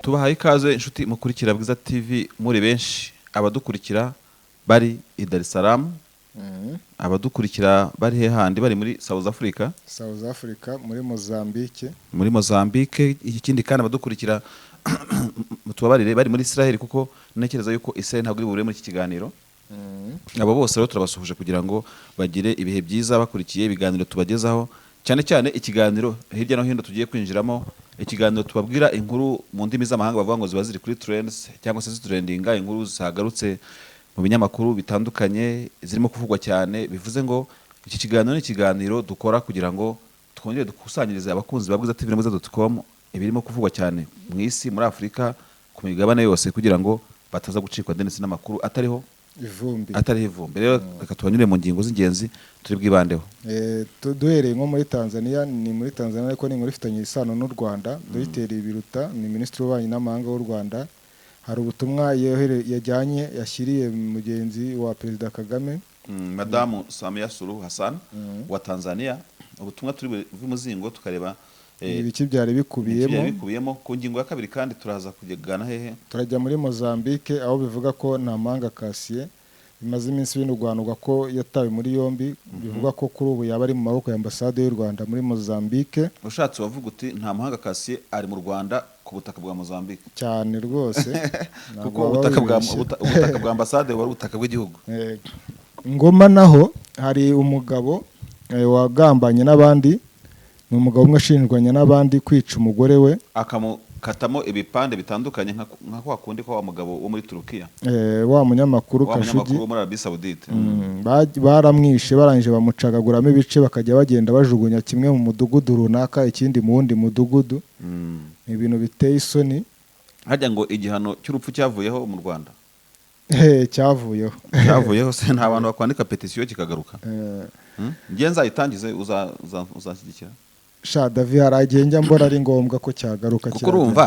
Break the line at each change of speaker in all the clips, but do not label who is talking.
tubahaye ikaze inshuti mukurikira Bwiza TV muri benshi, abadukurikira bari i Dar es Salaam, abadukurikira bari hehandi bari muri South Africa, muri Mozambique, ikindi kandi abadukurikira mutubabarire bari muri Israel, kuko nekereza yuko Israel ntabwo iri bubure muri iki kiganiro. Abo bose rero turabasuhuje kugira ngo bagire ibihe byiza bakurikiye ibiganiro tubagezaho, cyane cyane ikiganiro hirya no hino tugiye kwinjiramo, ikiganiro tubabwira inkuru mu ndimi z'amahanga bavuga ngo ziba ziri kuri trends cyangwa se zitrendinga, inkuru zagarutse mu binyamakuru bitandukanye zirimo kuvugwa cyane. Bivuze ngo iki kiganiro ni ikiganiro dukora kugira ngo twongere dukusanyirize abakunzi ba Bwiza TV na Bwiza.com ibirimo kuvugwa cyane mu isi, muri Afurika, ku migabane yose, kugira ngo bataza gucikwa ndetse n'amakuru atariho ivumbi. Rero reka tubanyure mu ngingo z'ingenzi turi bwibandeho.
Duhereye nko muri Tanzania, ni muri Tanzania ariko ni inkuru ifitanye isano n'u Rwanda. Dr Biruta ni Minisitiri w'Ububanyi n'Amahanga w'u Rwanda, hari ubutumwa yashyiriye mugenzi wa Perezida Kagame,
Madamu Samia Suluhu Hassan wa Tanzania. Ubutumwa turi buve muzingo tukareba
ibiki byari bikubiyemo. Ku ngingo ya kabiri kandi turaza kugana hehe, turajya muri Mozambique, aho bivuga ko Ntamuhanga Cassien bimaze iminsi binurwanurwa ko yatawe muri yombi. Bivuga ko kuri ubu yaba ari mu maboko ya ambasade y'u Rwanda muri Mozambique.
Ushatse wavuga uti Ntamuhanga Cassien ari mu Rwanda ku butaka bwa Mozambique.
Cyane rwose
kuko ubutaka bwa ambasade wari ubutaka bw'igihugu.
Ngoma naho hari umugabo wagambanye n'abandi, ni umugabo umwe ashinjwanya n'abandi kwica umugore we,
akamukatamo ibipande bitandukanye nka kwa kundi kwa wa mugabo wo muri Turukiya,
wa munyamakuru Kashugi
wo muri Arabie Saoudite.
Baramwishe, barangije bamucagaguramo ibice, bakajya bagenda bajugunya kimwe mu mudugudu runaka, ikindi mu wundi mudugudu. Ni ibintu biteye isoni.
Hajya ngo igihano cy'urupfu cyavuyeho mu Rwanda.
Cyavuyeho
se nta bantu bakwandika petisiyo kikagaruka. Ngiye nzayitangize uzashyigikira.
Davi haragiye njya mbona ari ngombwa ko cyagaruka,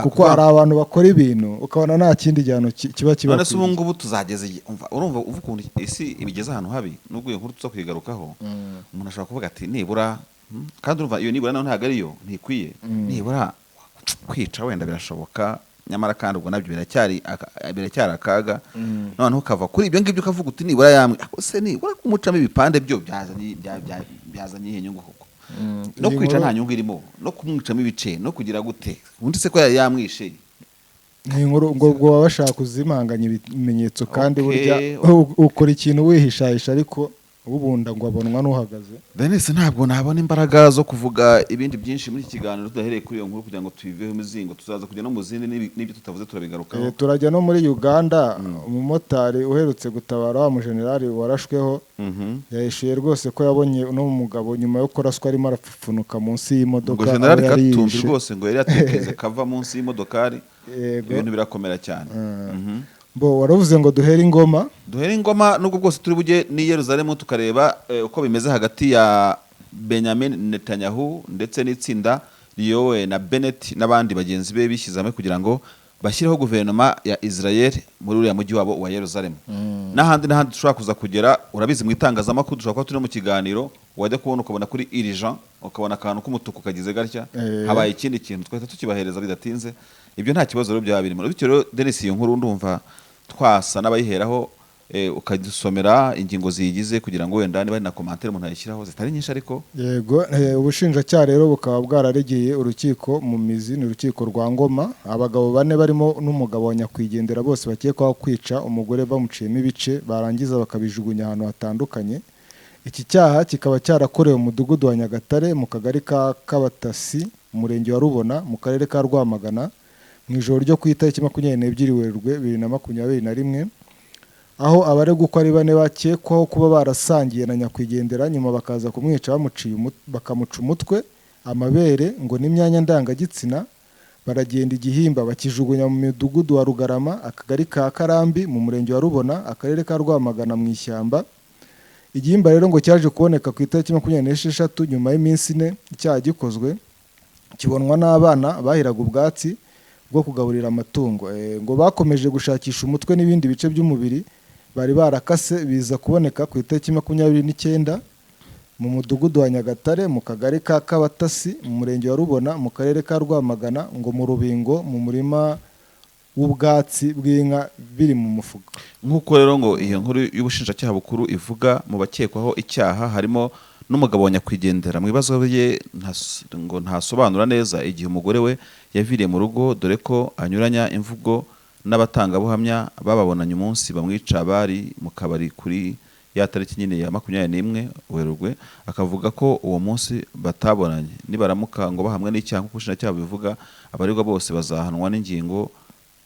kuko
hari abantu bakora ibintu ukabona nta kindi gihano kiba.
None se ubu ngubu tuzageze urumva ukuntu isi ibigeze ahantu habi, nubwo iyo nkuru tuza kuyigarukaho. Umuntu ashobora kuvuga ati nibura, kandi urumva iyo nibura nayo ntabwo ariyo, ntikwiye. Nibura kwica wenda birashoboka, nyamara kandi ubwo nabyo biracyari akaga. Noneho ukava kuri ibyo ngibyo ukavuga uti nibura yamwe se nibura kumucamo ibipande byo byazanye inyungu koko. No kwica nta nyungu irimo, no kumwicamo ibice, no kugira gute undi se ko yamwishe.
Ni inkuru ngo baba bashaka kuzimanganya ibimenyetso, kandi burya ukora ikintu wihishahisha, ariko ubunda ngo abonwa n'uhagaze. Denise,
ntabwo nabona imbaraga zo kuvuga ibindi byinshi muri iki kiganiro tudahereye kuri iyo nkuru kugira ngo tuyiveho imizingo. Tuzaza kujya no mu zindi n'ibyo tutavuze turabigarukaho.
Turajya no muri Uganda. Umumotari uherutse gutabara wa mujenerali warashweho yahishuye rwose ko yabonye uno mugabo nyuma yo kuraswa arimo arapfunuka munsi y'imodoka.
Generali Katumbi rwose ngo yari yatekeze kava munsi y'imodokari. Ibintu birakomera cyane.
Waravuze ngo duhere ingoma, nubwo bwose turi bujye ni Yerusalemu tukareba uko bimeze hagati ya Benjamin Netanyahu ndetse n'itsinda riyobowe na Bennett n'abandi bagenzi be bishyize hamwe kugira ngo bashyireho guverinoma ya Israel muri uriya mujyi wabo wa Yerusalemu. N'ahandi dushobora kuza kugera, urabizi mu itangazamakuru dushobora kuba turi mu kiganiro, wajya kubona ukabona kuri Irijan ukabona akantu k'umutuku kagize gatya, habaye ikindi kintu twahita tukibahereza bidatinze. Ibyo nta kibazo rero byaba birimo. Bityo rero Denis, iyo nkuru ndumva twasa n'abayiheraho ukadusomera ingingo ziyigize kugira ngo wenda niba ari na commentaire umuntu ayishyiraho zitari nyinshi. Ariko yego, ubushinjacyaha rero bukaba bwararegeye urukiko mu mizi, ni urukiko rwa Ngoma. Abagabo 4 barimo n'umugabo wa nyakwigendera, bose bakekwaho kwica umugore bamuciyemo ibice, barangiza bakabijugunya ahantu hatandukanye. Iki cyaha kikaba cyarakorewe mu mudugudu wa Nyagatare, mu kagari ka Kabatasi, mu murenge wa Rubona, mu karere ka Rwamagana, mu ijoro ryo ku itariki 22 Werurwe 2021, aho abaregwa uko ari 4 bakekwaho kuba barasangiye na nyakwigendera, nyuma bakaza kumwica bakamuca umutwe, amabere ngo n'imyanya ndangagitsina. Baragenda igihimba bakijugunya mu midugudu wa Rugarama, akagari ka Karambi, mu murenge wa Rubona, akarere ka Rwamagana, mu ishyamba. Igihimba rero ngo cyaje kuboneka ku itariki 26 nyuma y'iminsi 4 icyaha gikozwe, kibonwa n'abana bahiraga ubwatsi bwo kugaburira amatungo. Ngo bakomeje gushakisha umutwe n'ibindi bice by'umubiri bari barakase, biza kuboneka ku itariki 29 mu mudugudu wa Nyagatare, mu kagari ka Kabatasi, mu murenge wa Rubona, mu karere ka Rwamagana, ngo mu rubingo mu murima
w'ubwatsi bw'inka biri mu mufuka.
nk'uko rero ngo iyo nkuru y'ubushinjacyaha bukuru ivuga mu bakekwaho icyaha harimo n'umugabo wa nyakwigendera. Mu bibazo bye ngo ntasobanura neza igihe umugore we yaviriye mu rugo, dore ko anyuranya imvugo n'abatangabuhamya bababonanye umunsi bamwica bari mu kabari kuri ya tariki nyine ya 21 Werurwe, akavuga ko uwo munsi batabonanye. Nibaramuka ngo bahamwe n'icyaha nk'uko ubushinjacyaha bivuga, abaregwa bose bazahanwa n'ingingo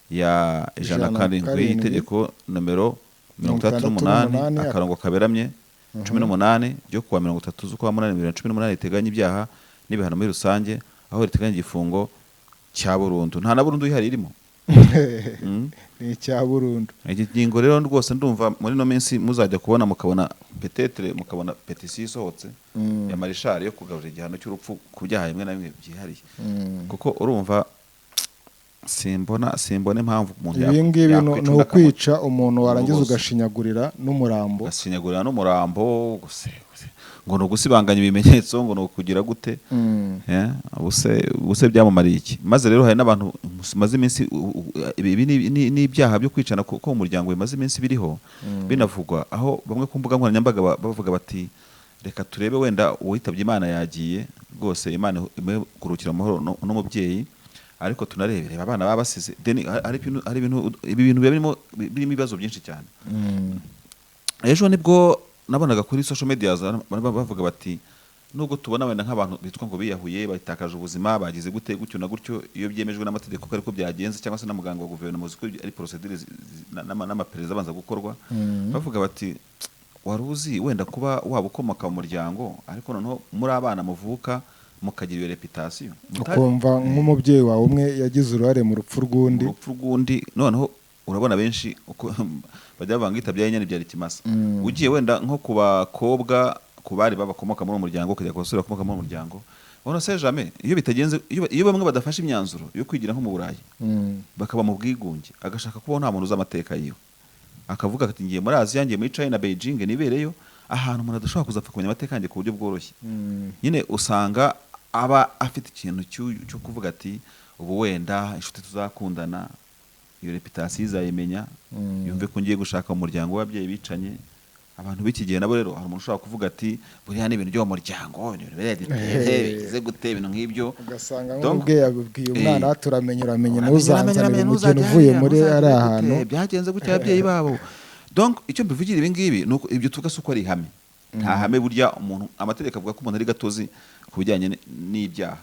ya 107 y'itegeko nomero 38 akarongo kaberamye 18 ryo kuwa 30 z'ukwa 8 2018 riteganya ibyaha n'ibihano muri rusange, aho riteganya igifungo cya burundu. Nta na burundu ihari irimo.
Ni cya burundu.
Iki ngingo rero rwose ndumva muri no minsi muzajya kubona mukabona petetre mukabona petisiyo isohotse ya marishari yo kugarura igihano cy'urupfu ku byaha bimwe na bimwe byihariye. Kuko urumva simbona impamvu umuntu
ibi ngibi ni ukwica umuntu warangiza ugashinyagurira n'umurambo, ngo ni ugusibanganya ibimenyetso, ngo ni ukugira gute. ubuse byamamariye iki? Maze rero hari n'abantu maze iminsi ibi n'ibyaha byo kwicana ko mu muryango bimaze iminsi biriho binavugwa, aho bamwe ku mbuga nkoranyambaga bavuga bati reka turebe wenda uwitabye Imana yagiye rwose, Imana imugurukira amahoro n'umubyeyi, ariko tunarebere abana baba basize hari ibintu birimo ibibazo byinshi cyane. Ejo nibwo nabonaga kuri social media bavuga bati nubwo tubona wenda nk'abantu bitwa ngo biyahuye batakaje ubuzima bagize gute gutyo na gutyo, iyo byemejwe n'amategeko ko ariko byagenze cyangwa se na muganga wa guverinoma uziko ari procedure n'amaperereza abanza gukorwa, bavuga bati wari uzi wenda kuba waba ukomoka mu muryango ariko noneho muri abana muvuka mukagira iyo reputation, ukumva nk'umubyeyi wawe umwe yagize uruhare mu rupfu rw'undi,
noneho urabona benshi uko bajya bavanga itabyaye nyane byari kimasa. Ugiye wenda nko ku bakobwa, ku bari babakomoka muri umuryango, kujya ku basore bakomoka muri umuryango, ubona se jamais iyo bitagenze, iyo bamwe badafashe imyanzuro yo kwigira nko mu Burayi bakaba mu bwigunge, agashaka kubaho nta muntu uzi amateka yiwe, akavuga ati ngiye muri Aziya, ngiye muri China, Beijing, nibereyo ahantu umuntu adashobora kuzapfa kumenya amateka yanjye ku buryo bworoshye. Nyine usanga aba afite ikintu cyo kuvuga ati ubu wenda inshuti tuzakundana, iyo reputation izayimenya, yumve ko ngiye gushaka umuryango w'ababyeyi bicanye. Abantu b'iki gihe nabo rero hari umuntu ushobora kuvuga ati buriya ni ibintu byo mu muryango, bize gute ibintu nk'ibyo,
ugasanga nk'ubwe yabwiye umwana uramenye n'uzanzanira umugeni uvuye muri ari ahantu
byagenze gutya ababyeyi babo. Donc icyo mbivugira ibi ngibi nuko ibyo tuvuga suko ari ihame, nta hame burya umuntu, amategeko avuga ko umuntu ari gatozi ku bijyanye n'ibyaha,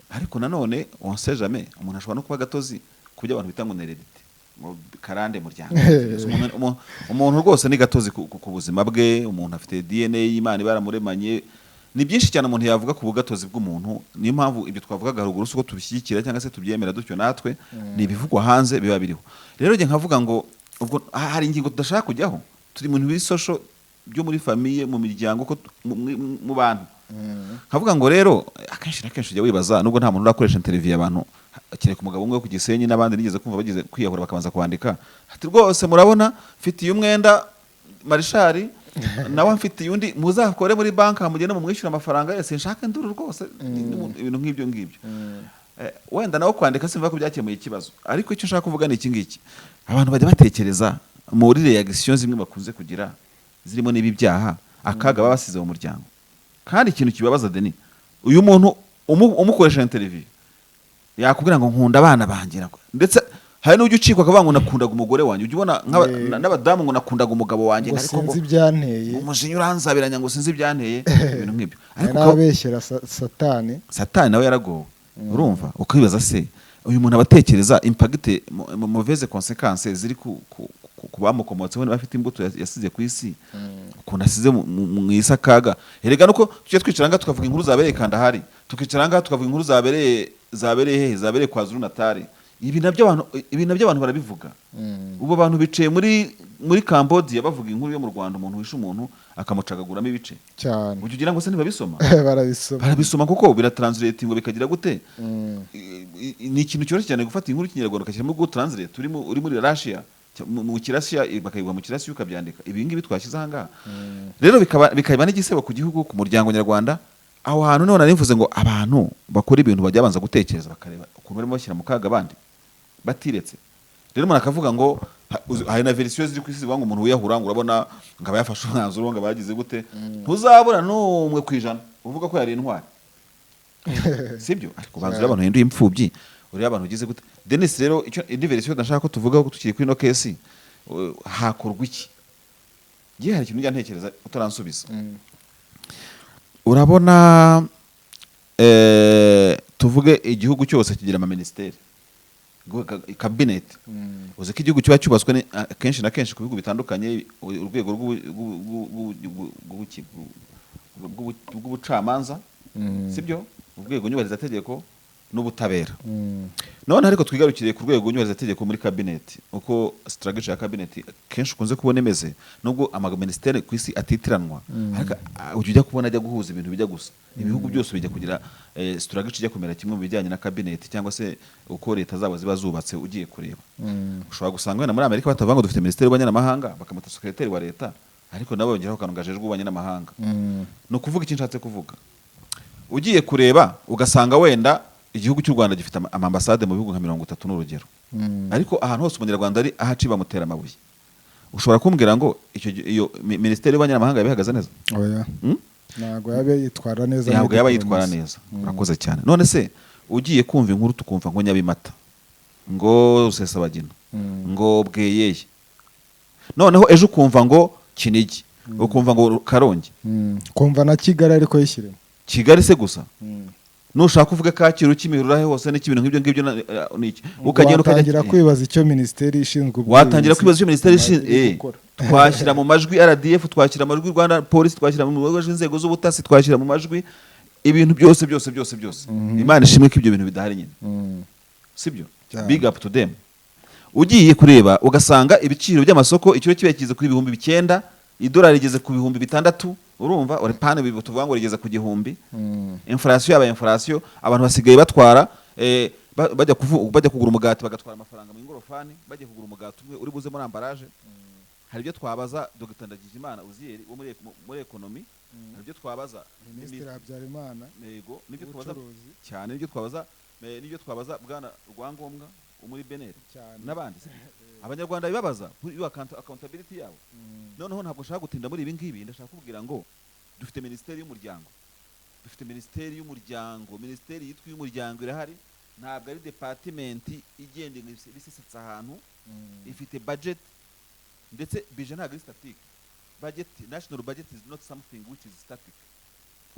ariko nanone on sait jamais umuntu ashobora no kuba gatozi ku byo abantu bita ngo heredité, karande muryango. Umuntu rwose ni gatozi ku buzima bwe, umuntu afite DNA y'Imana baramuremanye, ni byinshi cyane umuntu yavuga ku bugatozi bw'umuntu. Niyo mpamvu ibyo twavugaga haruguru suko tubishyigikira cyangwa se tubyemera dutyo, natwe ni ibivugwa hanze biba biriho. Rero nge nkavuga ngo ubwo hari ingingo tudashaka kujyaho, turi mu bintu social byo muri famille, mu miryango, ko mu bantu. Nkavuga ngo rero akenshi na kenshi ujya wibaza, nubwo nta muntu urakoresha interview y'abantu, kereka umugabo umwe wo ku Gisenyi n'abandi nigeze kumva bagize kwiyahura bakabanza kwandika ati rwose murabona mfitiye umwenda marishari nawe mfitiye undi, muzakore muri banki mugende mumwishyura amafaranga yose, nshaka nduru rwose, ibintu nk'ibyo ngibyo. Wenda nawe kwandika simva ko byakemuye ikibazo, ariko icyo nshaka kuvuga ni iki ngiki, abantu bajya batekereza muri reaction zimwe bakunze kugira zirimo n'ibi byaha, akaga baba basize mu muryango. Kandi ikintu kibabaza Denis, uyu muntu umukoresha interview yakubwira ngo nkunda abana banjye, ndetse hari n'ujya ucikwa akavuga ngo nakundaga umugore wanjye, ujya ubona n'abadamu ngo nakundaga umugabo wanjye,
ariko sinzi byanteye
umujinya uranzabiranya ngo sinzi byanteye, ibintu nk'ibyo.
Ariko nabeshyera satani
nawe yaragowe. Urumva ukibaza se uyu muntu abatekereza impact mauvaise conséquences ziri ku bamukomotseho, bafite imbuto yasize ku isi, ukuntu asize mu isakaga. Erega nuko tujye twicaranga tukavuga inkuru zabereye Kandahari, tukicaranga tukavuga inkuru zabereye kwa Zulu Natale. Ibi nabyo abantu barabivuga. Ubu abantu bicaye muri Cambodia bavuga inkuru yo mu Rwanda, umuntu wishe umuntu akamucagaguramo ibice
cyane,
ujye ugira ngo se ntibabisoma.
barabisoma
kuko biratranslate ngo bikagira gute. Ni ikintu cyoroshye cyane gufata inkuru y'ikinyarwanda ukashyiramo Google Translate, uri muri Russia mu Kirasiya bakayigwa mu Kirasiya ukabyandika. Ibi ngibi twashyize aha ngaha rero bikaba n'igisebo ku gihugu, ku muryango nyarwanda. Aho hantu none narivuze ngo abantu bakora ibintu bajya banza gutekereza bakareba ukuntu barimo bashyira mu kaga abandi batiretse.
rero umuntu akavuga ngo hari na verisiyo ziri ku isi zivuga ngo umuntu wiyahura ngo urabona ngo aba yafashe umwanzuro ngo aba yagize gute, ntuzabura n'umwe ku ijana uvuga ko yari intwari. Sibyo? Ariko banzura abantu hinduye imfubyi uriya abantu ugize gute. Denis rero indi verisiyo ndashaka ko tuvugaho ko tukiri kuri ino kesi, hakorwa iki? Gihe hari ikintu njya ntekereza utaransubiza. Urabona tuvuge igihugu cyose kigira ama ministeri, cabinet. Uzi ko igihugu kiba cyubatswe kenshi na kenshi ku bihugu bitandukanye, urwego rw'ubucamanza, sibyo? Urwego nyubahirizategeko n'ubutabera. None ariko twigarukiriye ku rwego nyubahirizategeko muri cabinet, uko strategy ya cabinet kenshi ukunze kubona imeze, nubwo amaministeri ku isi atitiranwa, ariko ujya kubona ajya guhuza ibintu bijya gusa. Ibihugu byose bijya kugira strategy ijya kumera kimwe mu bijyanye na cabinet, cyangwa se uko leta zabo ziba zubatse. Ugiye kureba ushobora gusanga wenda muri Amerika batavuga ngo dufite ministeri y'abanyamahanga bakamuta secretary wa leta, ariko nabo bongeraho kantu gajejwe abanyamahanga. No kuvuga iki nshatse kuvuga, ugiye kureba ugasanga wenda igihugu cy'u Rwanda gifite amambasade mu bihugu nka 30 n'urugero, ariko ahantu hose umunyarwanda ari ahaci bamutera amabuye. Ushobora kumbwira ngo iyo ministeri y'abanyamahanga yabihagaze neza?
Oya, ntabwo yaba yitwara neza.
Ntabwo yaba yitwara neza. Urakoze cyane. None se ugiye kumva inkuru tukumva ngo Nyabimata, ngo Rusesabagina, ngo Bweyeye, noneho ejo ukumva ngo Kinigi, ukumva ngo Karongi,
kumva na Kigali ariko yishyiremo
Kigali se gusa. Nushaka kuvuga Kacyiru, Kimihurura hose n'ikibintu nk'ibyo ngibyo n'iki, ukagenda
ukagira kwibaza icyo ministeri ishinzwe.
Watangira kwibaza icyo ministeri ishinzwe. Twashyira mu majwi RDF, twashyira mu majwi Rwanda Police, twashyira mu majwi inzego z'ubutasi, twashyira mu majwi ibintu byose. Imana ishimwe ko ibyo bintu bidahari nyine. Sibyo? Big up to them. Ugiye kureba ugasanga ibiciro by'amasoko ikiro kibe kize kuri 9,000, idolari rigeze ku 6,000. Urumva orepane bibo tuvuga ngo rigeze ku 1,000. Inflation yaba inflation, abantu basigaye batwara bajya kugura umugati bagatwara amafaranga mu ingorofani, bajya kugura umugati umwe uri buze muri ambalage. Hari ibyo twabaza Dr. Ndagijimana Uziyeri wo muri economy, hari ibyo twabaza
Minister Habyarimana,
yego, nibyo twabaza cyane, nibyo twabaza bwana Rwangombwa wo muri Beneri n'abandi. Abanyarwanda bibabaza accountability yabo. Noneho ntabwo nshaka gutinda muri ibi ngibi, ndashaka kubwira ngo dufite ministeri y'umuryango, ministeri yitwa y'umuryango irahari. Ntabwo ari department igenda bisesetse ahantu, ifite budget, ndetse budget ntabwo ari static. National budget is not something which is static.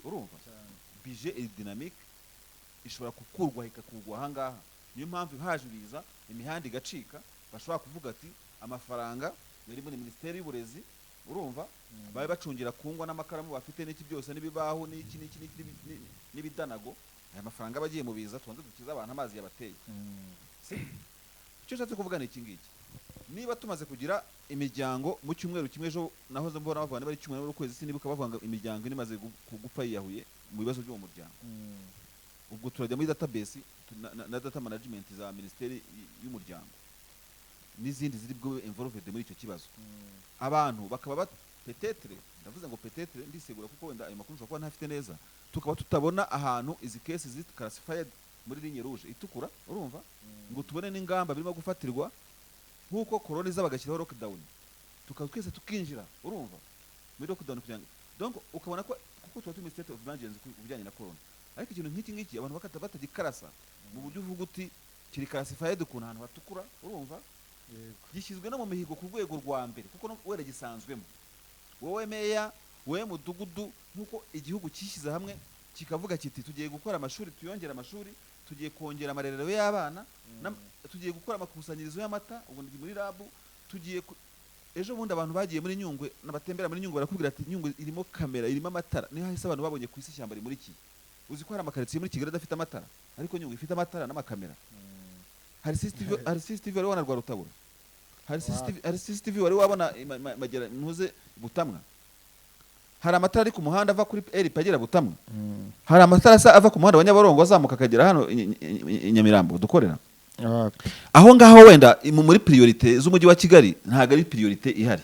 Urumva? Budget is dynamic, ishobora kukurwa ikakugwa ahangaha. Niyo mpamvu haje biza imihanda igacika, bashobora kuvuga ati amafaranga yari muri ministeri y'uburezi, urumva, babe bacungira kungwa n'amakaramu bafite n'iki byose n'ibibaho n'iki n'ibidanago. Aya mafaranga bagiye mu biza tubanze dukiza abantu amazi yabateye. Icyo nshatse kuvuga ni iki ngiki, niba tumaze kugira imiryango mu cyumweru kimwe, ejo nahoze mbona bavuga bari cyumweru n'ukwezi, sinibuka bavuga imiryango imaze gupfa yiyahuye mu bibazo byo mu muryango. Ubwo turajya muri database na data management za ministeri y'umuryango n'izindi ziri bwo involved muri icyo kibazo. Abantu bakaba petetre, ndavuze ngo petetre ndisegura kuko wenda ayo makuru ushobora kuba ntafite neza, tukaba tutabona ahantu izi cases zit classified muri ligne rouge itukura, urumva, ngo tubone n'ingamba birimo gufatirwa nkuko corona bagashyiraho lockdown, tukatwese tukinjira, urumva, muri lockdown kugira. Donc ukabona ko kuko tuba turi state of emergency kubijyanye na corona, ariko ikintu nk'iki abantu batagikarasa mu buryo uvuga uti kiri classified ku ahantu hatukura, urumva, gishyizwe no mu mihigo ku rwego rwa mbere, kuko wera gisanzwemo. Wowe meya, wowe mudugudu, nkuko igihugu cyishyize hamwe kikavuga kiti tugiye gukora amashuri, tuyongera amashuri, tugiye kongera amarerero y'abana, tugiye gukora amakusanyirizo y'amata, ubu ndi muri lab, tugiye ejo bundi abantu bagiye muri Nyungwe n'abatembera muri Nyungwe barakubwira ati Nyungwe irimo kamera, irimo amatara. Niho hahise abantu babonye ku isi ishyamba muri iki. Uzi ko hari amakaritsiye muri Kigali adafite amatara, ariko Nyungwe ifite amatara n'amakamera. Hari CCTV wari wana rwa Rutabura, hari CCTV wari wabona magera ntuze Butamwa. Hari amatara ari ku muhanda ava kuri Pagera Butamwa. Hari amatara ava ku muhanda wa Nyabarongo azamuka akagera hano Nyamirambo dukorera. Aho ngaho wenda muri priorite z'umujyi wa Kigali ntago ari priorite ihari.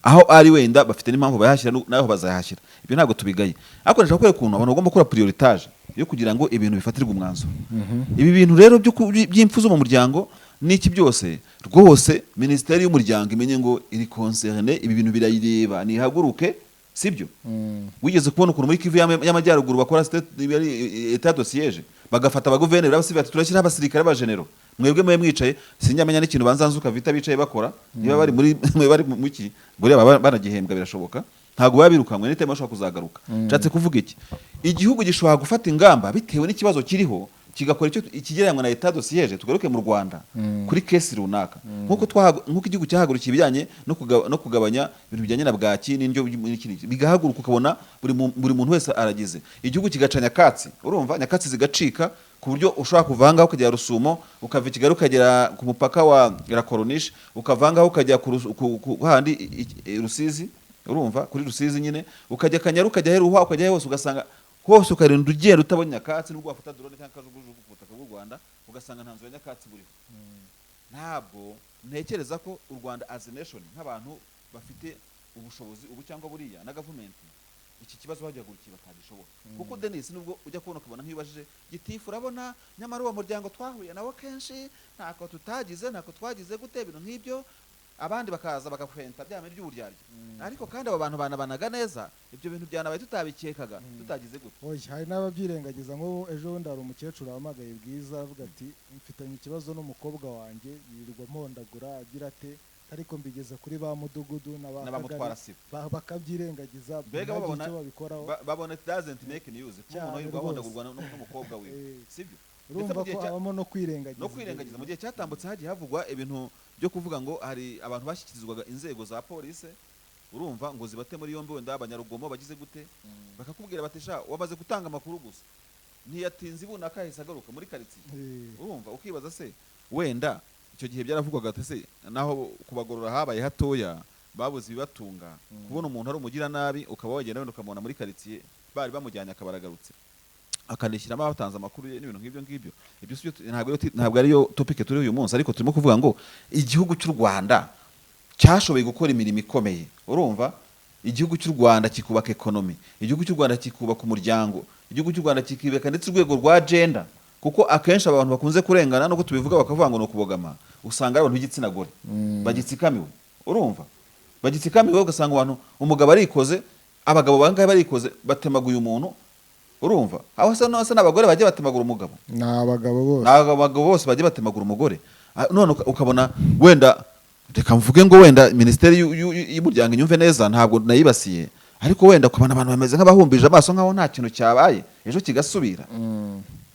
Aho ari wenda bafite n'impamvu bayashyira naho bazayahashyira. Ibyo ntago tubigaye. Ariko ndashaka kwereka ukuntu abantu bagomba gukora prioritage yo kugira ngo ibintu bifatirwe umwanzuro. Ibi bintu rero by'imfu zo mu muryango n'iki byose rwose minisiteri y'umuryango imenye ngo iri concerne ibi bintu birayireba nihaguruke sibyo. Wigeze kubona ukuntu muri Kivu y'amajyaruguru bakora etat de siège bagafata abaguverineri b'abasivili turashyira abasirikare b'abagenero mwebwe mwe mwicaye sinyamenya n'ikintu banzanzuka vita bicaye bakora niba bari muri bari mu ki buriya banagihembwa birashoboka ntago babirukanwe n'itema bashobora kuzagaruka. Nshatse kuvuga iki, igihugu gishobora gufata ingamba bitewe n'ikibazo kiriho kigakora icyo ikigereranywa na etat de siège. Tugaruke mu Rwanda kuri kesi runaka nk'uko igihugu cyahagurukiye ibijyanye no kugabanya ibintu bijyanye na bwaki n'indyo bigahaguruka ukabona buri muntu wese aragize igihugu kigaca nyakatsi, urumva nyakatsi zigacika ku buryo ushobora kuvangaho ukajya Rusumo ukava i Kigali ukagera ku mupaka wa Rakoronishe ukavangaho ukajya ku handi Rusizi, urumva kuri Rusizi nyine ukajya Kanyaru ukajya Heruhwa ukajya hose ugasanga hose ukarinda ugenda utabonye nyakatsi n'ubwo wafata drone cyangwa kajugujugu ku butaka bw'u Rwanda ugasanga nta nzu ya nyakatsi buriho. Ntabwo ntekereza ko u Rwanda as a nation nk'abantu bafite ubushobozi ubu cyangwa buriya na government iki kibazo bagihagurukiye batagishobora kuko Denis nubwo ujya kubona ukabona nk'ibajije gitifu urabona nyamara uwo muryango twahuye nawo kenshi ntako twagize gute ibintu nk'ibyo abandi bakaza bagafenta byame by'uburyarya ariko kandi abo bantu banabanaga neza ibyo bintu byanabaye tutabikekaga tutagize gute.
Oya hari n'ababyirengagiza ngo ejo bundi hari umukecuru wahamagaye Bwiza avuga ati mfitanye ikibazo n'umukobwa wanjye yirirwa mpondagura agira ate ariko mbigeza kuri ba mudugudu
n'abamutwara sibo
bakabyirengagiza
mbega babona it doesn't make news umuntu yirirwa ahondagurwa n'umukobwa we sibyo.
Urumva ko abamo no
kwirengagiza mu gihe cyatambutse hagiye havugwa ibintu byo kuvuga ngo hari abantu bashyikirizwaga inzego za polisi, urumva ngo zibate muri yombi wenda abanyarugomo bagize gute bakakubwira batisha wamaze gutanga amakuru gusa ntiyatinze ibuna kahise agaruka muri karitsiye, urumva ukibaza se wenda icyo gihe byaravugwaga ati se naho kubagorora habaye hatoya babuze ibibatunga kubona umuntu ari umugira nabi ukaba wagenda wenda ukamubona muri karitsiye bari bamujyanye akabaragarutse akanishyiramo abatanze amakuru n'ibintu nk'ibyo ntabwo ariyo topic turi uyu munsi, ariko turimo kuvuga ngo igihugu cy'u Rwanda cyashoboye gukora imirimo ikomeye, urumva igihugu cy'u Rwanda kikubaka ekonomi, igihugu cy'u Rwanda kikubaka umuryango, igihugu cy'u Rwanda kikibeka ndetse urwego rwa gender kuko akenshi abantu bakunze kurengana no kutubivuga bakavuga ngo no kubogama usanga abantu b'igitsina gore bagitsikamiwe, urumva bagitsikamiwe ugasanga abantu umugabo arikoze abagabo bangahe barikoze batemaguye umuntu, urumva aho se n'abagore bagiye batemagura umugabo n'abagabo bose bagiye batemagura umugore none ukabona wenda reka mvuge ngo wenda minisiteri y'umuryango inyumve neza ntabwo nayibasiye ariko wenda ukabona abantu bameze nk'abahumbije amaso nkaho nta kintu cyabaye ejo kigasubira.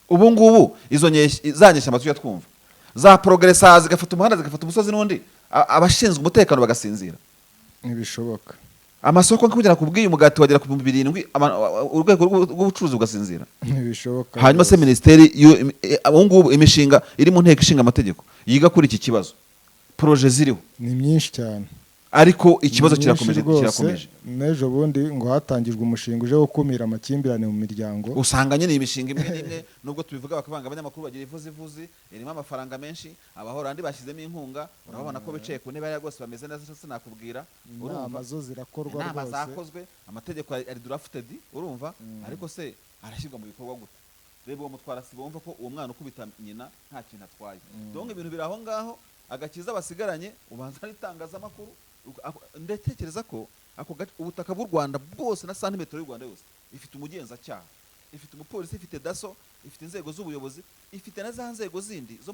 Ubu ngubu izo zanyeshya amatwi twumva za progressa zigafata umuhanda zigafata umusozi n'undi abashinzwe umutekano bagasinzira
ntibishoboka.
Amasoko nkugera kubwiye umugati wagera ku 7,000 urwego rw'ubucuruzi ugassinzira
ntibishoboka.
Hanyuma se minisiteri ubu ngubu imishinga iri mu nteko ishinga amategeko yiga kuri iki kibazo projet ziriho
ni myinshi cyane
ariko ikibazo kirakomeje.
N'ejo bundi ngo hatangijwe umushinga uje gukumira amakimbirane mu miryango
usanga nyine imishinga imwe n'imwe nubwo tubivuga bakavanga abanyamakuru bagira ivuzi irimo amafaranga menshi abahorandi bashyizemo inkunga urabona ko bicaye ku ntebe ya rwose bameze neza sinakubwira
urumva zo zirakorwa rwose
inama zakozwe amategeko ari drafted urumva ariko se arashyirwa mu bikorwa gute? Reba uwo mutwara sibo wumva ko uwo mwana ukubita nyina nta kintu atwaye donc ibintu biri aho ngaho agakiza basigaranye ubanza n'itangazamakuru ndatekereza ko ubutaka bw'u Rwanda bwose na santimetero y'u Rwanda yose ifite umugenzacyaha, ifite umupolisi, ifite daso, ifite inzego z'ubuyobozi, ifite na za nzego zindi zo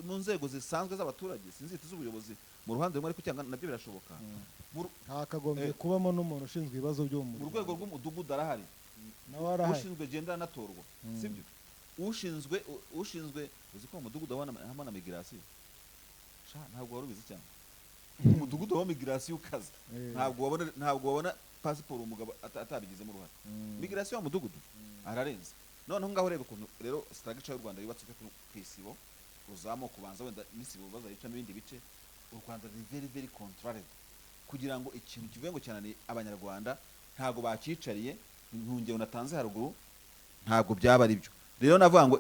mu nzego zisanzwe z'abaturage sinzite z'ubuyobozi mu ruhande rumwe ariko cyangwa nabyo birashoboka.
Hakagombye kubamo n'umuntu ushinzwe ibibazo byo mu
rwego rw'umudugudu arahari ushinzwe genda anatorwa sibyo ushinzwe uzi ko mu mudugudu habona na migration ntabwo wari ubizi cyane umudugudu wa migration ukaza ntabwo wabona passport umugabo atabigizemo uruhare migration wa mudugudu ararenze. Noneho ngaho reba ukuntu rero structure y'u Rwanda yubatse ku isibo uzamo kubanza wenda n'isibo bazayica n'ibindi bice u Rwanda ni very very contrary kugira ngo ikintu kivuye ngo cyane abanyarwanda ntabwo bakicariye ntungero natanze haruguru ntabwo byaba ari byo. Rero navuga ngo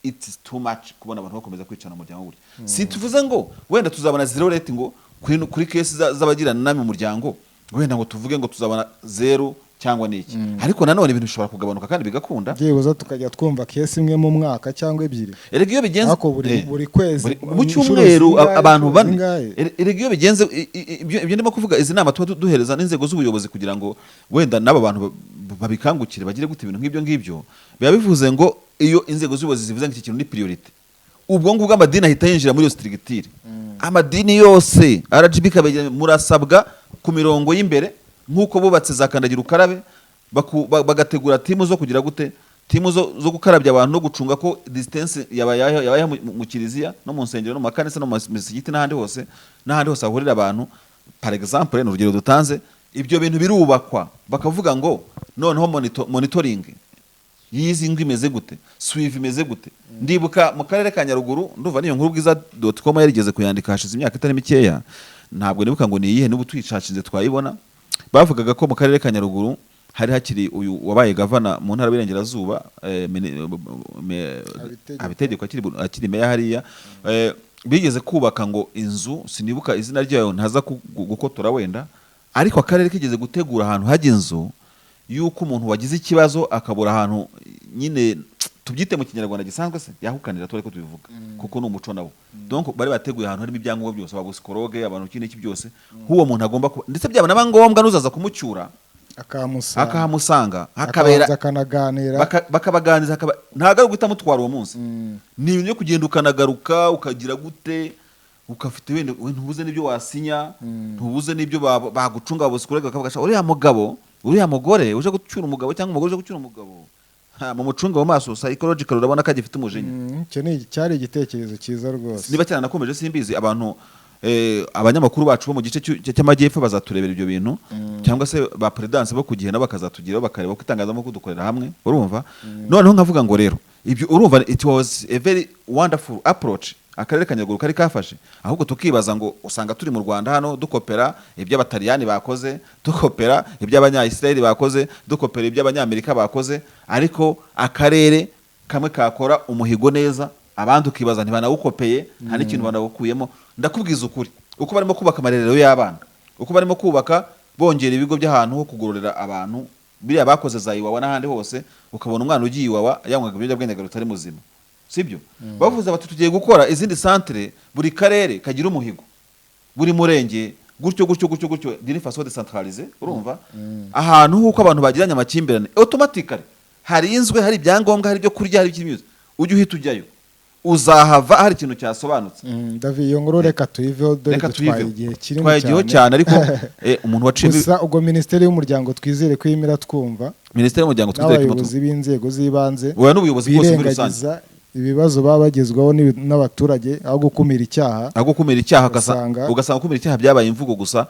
it's too much kubona abantu bakomeza kwicana mu muryango burya si tuvuze ngo wenda tuzabona zero rate ngo kuri case z'abagirana nami mu muryango wenda ngo tuvuge ngo tuzabona 0
cyangwa niki ariko nanone ibintu bishobora kugabanuka kandi bigakunda
byibuza tukajya twumva kesi imwe mu mwaka cyangwa ebyiri
erega iyo bigenze
buri kwezi
mu cyumweru abantu bane erega iyo bigenze ibyo ndimo kuvuga izi nama tuba duhereza n'inzego z'ubuyobozi kugira ngo wenda n'aba bantu babikangukire bagire gute ibintu nk'ibyo ngibyo biba bivuze ngo iyo inzego z'ubuyobozi zivuze ngo iki kintu ni priority ubwo ngubwo amadini ahita yinjira muri iyo strictire amadini yose RGB kabegera murasabwa ku mirongo y'imbere nk'uko bubatse za kandagira ukarabe bagategura timu zo kugira gute timu zo gukarabya abantu no gucunga ko distance yabaye mu kiliziya no mu nsengero no mu makanisa no mu misigiti n'ahandi hose hahurira abantu par exemple n'urugero dutanze ibyo bintu birubakwa bakavuga ngo noneho monitoring yizi ngo imeze gute suivi imeze gute ndibuka mu karere ka Nyaruguru nduva niyo nkuru bwiza.com yarigeze kuyandika hashize imyaka itari mikeya ntabwo nibuka ngo ni iyihe n'ubu twicashinze twayibona bavugaga ko mu karere ka Nyaruguru hari hakiri uyu wabaye gavana mu ntara y'Iburengerazuba abitegeko akiri meya hariya bigeze kubaka ngo inzu sinibuka izina ryayo ntaza gukotora wenda ariko akarere kigeze gutegura ahantu hajya inzu yuko umuntu wagize ikibazo akabura ahantu nyine tubyite mu kinyarwanda gisanzwe se yahukanira tore ko tubivuga kuko ni umuco nabo donc bari bateguye ahantu harimo ibyangombwa byose abagusicologue abantu kindi iki byose huwo muntu agomba ndetse byaba nabangombwa nuzaza kumucyura akahamusanga hakabera
akanaganira
bakabaganiza ntago guhita mutwara uwo munsi ni ibintu byo kugenda ukanagaruka ukagira gute ukafite wenda ntubuze n'ibyo wasinya ntubuze n'ibyo bagucunga abagusicologue bakavuga uriya mugabo uriya mugore uje gucyura umugabo cyangwa umugore uje gucyura umugabo mu mucunga mu maso psychological urabona ko agifite umujinya
cyo ni cyari igitekerezo cyiza rwose
niba cyane nakomeje simbizi abantu abanyamakuru bacu bo mu gice cy'amajyepfo bazaturebera ibyo bintu cyangwa se ba presidence bo kugihe nabo bakazatugiraho bakareba ko itangazamakuru dukorera hamwe urumva noneho nkavuga ngo rero ibyo urumva it was a very wonderful approach akarere ka Nyaruguru kari kafashe ahubwo tukibaza ngo usanga turi mu Rwanda hano dukopera iby'abataliyani bakoze dukopera iby'abanya-Israeli bakoze dukopera iby'abanyamerika bakoze ariko akarere kamwe kakora umuhigo neza abandi ukibaza ntibanawukopeye nta n'ikintu banawukuyemo ndakubwiza ukuri uko barimo kubaka amarerero y'abana uko barimo kubaka bongera ibigo by'ahantu ho kugororera abantu biriya bakoze za Iwawa n'ahandi hose ukabona umwana ugiye Iwawa yanywaga ibiyobyabwenge utari muzima sibyo bavuze bati tugiye gukora izindi centre buri karere kagira umuhigo buri murenge gutyo d'une façon décentralisée urumva ahantu huko abantu bagiranye amakimbirane automatically hari inzwe hari ibyangombwa hari byo kurya hari ikimyuze ujye uhita ujyayo uzahava hari ikintu cyasobanutse
David iyo nkuru reka tuyiveho dore twaye igihe kirimo
cyane ariko umuntu waciye
gusa ubwo Minisiteri y'Umuryango twizere ko yimira twumva
Minisiteri y'Umuryango twizere ko
abayobozi b'inzego z'ibanze
oya n'ubuyobozi bwose muri rusange
ibibazo baba bagezwaho n'abaturage aho gukumira icyaha
ugasanga gukumira icyaha byabaye imvugo gusa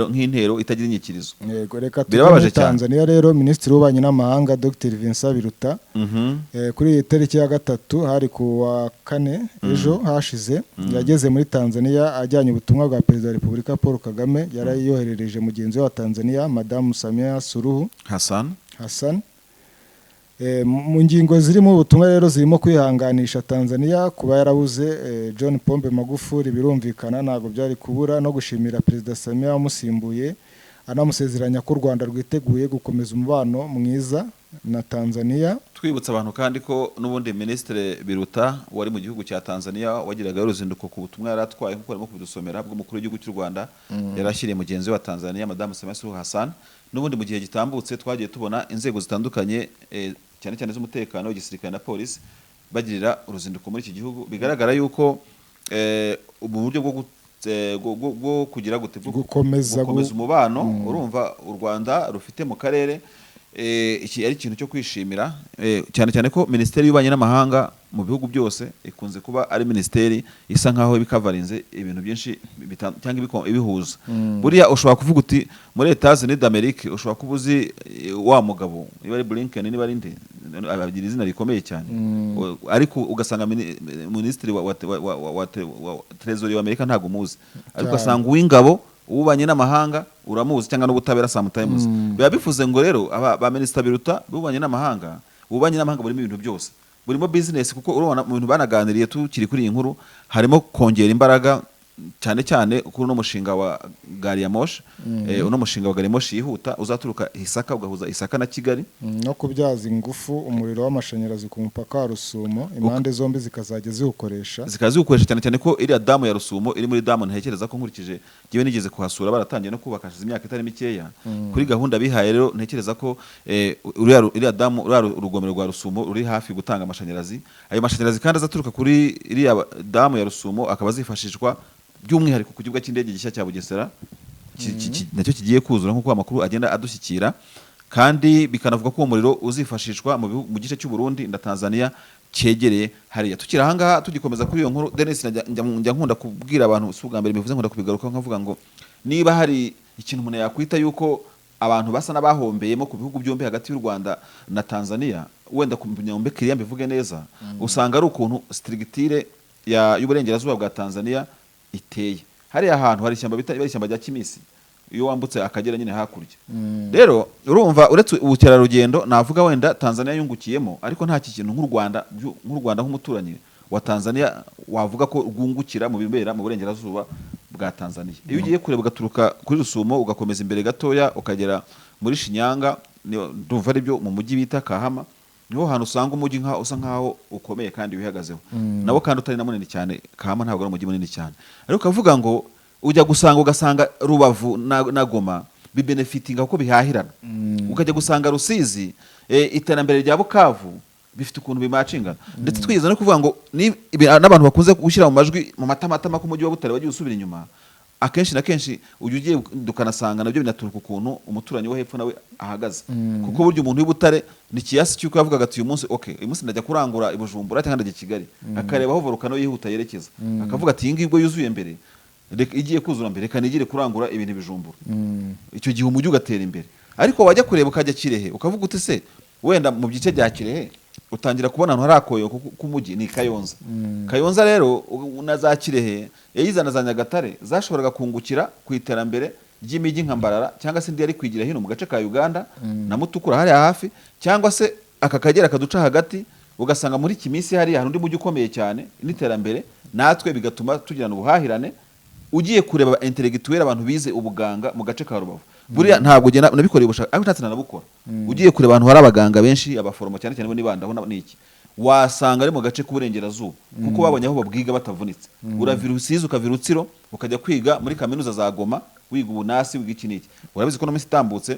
nk'intero itagira inyikirizo
yego reka tujye Tanzania rero Minisitiri w'Ububanyi n'Amahanga Dr Vincent Biruta kuri iyi tariki ya 3 hari ku wa 4 ejo hashize yageze muri Tanzania ajyanye ubutumwa bwa Perezida wa Repubulika Paul Kagame yarayoherereje mugenzi wa Tanzania Madame Samia Suluhu Hassan mu ngingo zirimo ubutumwa rero zirimo kwihanganisha Tanzania kuba yarabuze John Pombe Magufuli birumvikana ntabwo byari kubura no gushimira Perezida Samia wamusimbuye anamusezeranya ko u Rwanda rwiteguye gukomeza umubano mwiza na Tanzania
twibutsa abantu kandi ko n'ubundi Minisitiri Biruta wari mu gihugu cya Tanzania wagiraga uruzinduko ku butumwa yaratwaye nkuko arimo kubidusomera bw'umukuru w'igihugu cy'u Rwanda yarashyiriye mugenzi wa Tanzania Madame Samia Suluhu Hassan n'ubundi mu gihe gitambutse twagiye tubona inzego zitandukanye cyane cyane z'umutekano w'igisirikare na polisi bagirira uruzinduko muri iki gihugu bigaragara yuko ubu buryo bwo kugira gute
gukomeza
umubano urumva u Rwanda rufite mu karere iki ari ikintu cyo kwishimira cyane cyane ko Minisiteri y'Ububanyi n'Amahanga mu bihugu byose ikunze kuba ari minisiteri isa nkaho ibikavarinze ibintu byinshi cyangwa ibihuza buriya ushobora kuvuga uti muri Etats-Unis d'Amerique ushobora kuba uzi wa mugabo niba ari Blinken niba ari nde abagira izina rikomeye cyane ariko ugasanga minisitiri wa Treasury w'Amerika ntago muzi ariko asanga uw'ingabo ubanye n'amahanga uramuzi cyangwa n'ubutabera sometimes biba bifuze ngo rero ba Minisitiri Biruta bubanye n'amahanga burimo ibintu byose burimo business kuko urabona mu bintu banaganiriye tukiri kuri iyi nkuru harimo kongera imbaraga
cyane cyane kuri uno mushinga wa gari ya moshi uno mushinga wa gari ya moshi yihuta uzaturuka Isaka ugahuza Isaka na Kigali
no kubyaza ingufu umuriro w'amashanyarazi ku mupaka wa Rusumo impande zombi zikazajya ziwukoresha
cyane cyane ko iriya damu ya Rusumo iri muri damu ntekereza ko nkurikije giwe nigeze kuhasura baratangiye no kubaka hashize imyaka itari mikeya kuri gahunda bihaye rero ntekereza ko iriya damu urugomero rwa Rusumo ruri hafi gutanga amashanyarazi ayo mashanyarazi kandi azaturuka kuri iriya damu ya Rusumo akaba azifashishwa by'umwihariko ku kibuga cy'indege gishya cya Bugesera nacyo kigiye kuzura nk'uko amakuru agenda adushyikira kandi bikanavuga ko uwo muriro uzifashishwa mu gice cy'u Burundi na Tanzania cyegereye hariya tukiri ahangaha tugikomeza kuri iyo nkuru Dennis njya nkunda kubwira abantu si ubwa mbere bivuze nkunda kubigaruka nkavuga ngo niba hari ikintu umuntu yakwita yuko abantu basa n'abahombeyemo ku bihugu byombi hagati y'u Rwanda na Tanzania wenda ku nyombe kiriya mbivuge neza usanga ari ukuntu strictire y'uburengerazuba bwa Tanzania iteye hariya ahantu hari ishyamba bita ishyamba rya Kimisi iyo wambutse akagera nyine hakurya rero urumva uretse ubukerarugendo navuga wenda Tanzania yungukiyemo ariko nta kintu nk'u Rwanda nk'umuturanyi wa Tanzania wavuga ko rwungukira mu bibera mu burengerazuba bwa Tanzania iyo ugiye kureba ugaturuka kuri Rusumo ugakomeza imbere gatoya ukagera muri Shinyanga ndumva ari byo mu mujyi bita Kahama niho hantu usanga umujyi usa nkaho ukomeye kandi wihagazeho nabo kandi utari na munini cyane Kahama ntabwo ari umujyi munini cyane ariko ukavuga ngo ujya ugasanga Rubavu na Goma bibenefitinga kuko bihahirana ukajya gusanga Rusizi iterambere rya Bukavu bifite ukuntu bimacingana ndetse twigeze no kuvuga ngo n'abantu bakunze gushyira mu majwi mu matamatama ko umujyi wa Butare wagiye usubira inyuma akenshi na kenshi ugiye dukanasanga nabyo binaturuka ukuntu umuturanyi wo hepfo nawe ahagaze kuko buryo umuntu w'Ibutare ni kiyasi cyuko yavugaga ati uyu munsi ndajya kurangura i Bujumbura cyangwa ndajya Kigali akareba aho volcano yihuta yerekeza akavuga ati iyi ngiyi yuzuye mbere igiye kuzura mbere reka nigire kurangura ibintu Bijumbura icyo gihe umujyi ugatera imbere ariko wajya kureba ukajya Kirehe ukavuga uti se wenda mu byice bya Kirehe utangira kubona ahantu hari akoyo k'umujyi ni Kayonza rero na za Kirehe yizana za Nyagatare zashoboraga kungukira ku iterambere ry'imijyi nka Mbarara cyangwa se ndi yari kwigira hino mu gace ka Uganda na Mutukura hariya hafi cyangwa se aka Kagera kaduca hagati ugasanga muri Kimisi hariya hari undi mujyi ukomeye cyane n'iterambere natwe bigatuma tugirana ubuhahirane ugiye kureba intellectuel abantu bize ubuganga mu gace ka Rubavu buriya ntabwo gena nabikoreye ubushaka ariko ntatse nanabukora ugiye kureba abantu hari abaganga benshi abaforomo cyane cyane bo nibandaho niki wasanga ari mu gace k'uburengerazuba kuko babonye aho babwiga batavunitse uravira Rusizi ukavira Rutsiro ukajya kwiga muri kaminuza za Goma wiga ubunasi wiga iki niki urabizi ko no minsi itambutse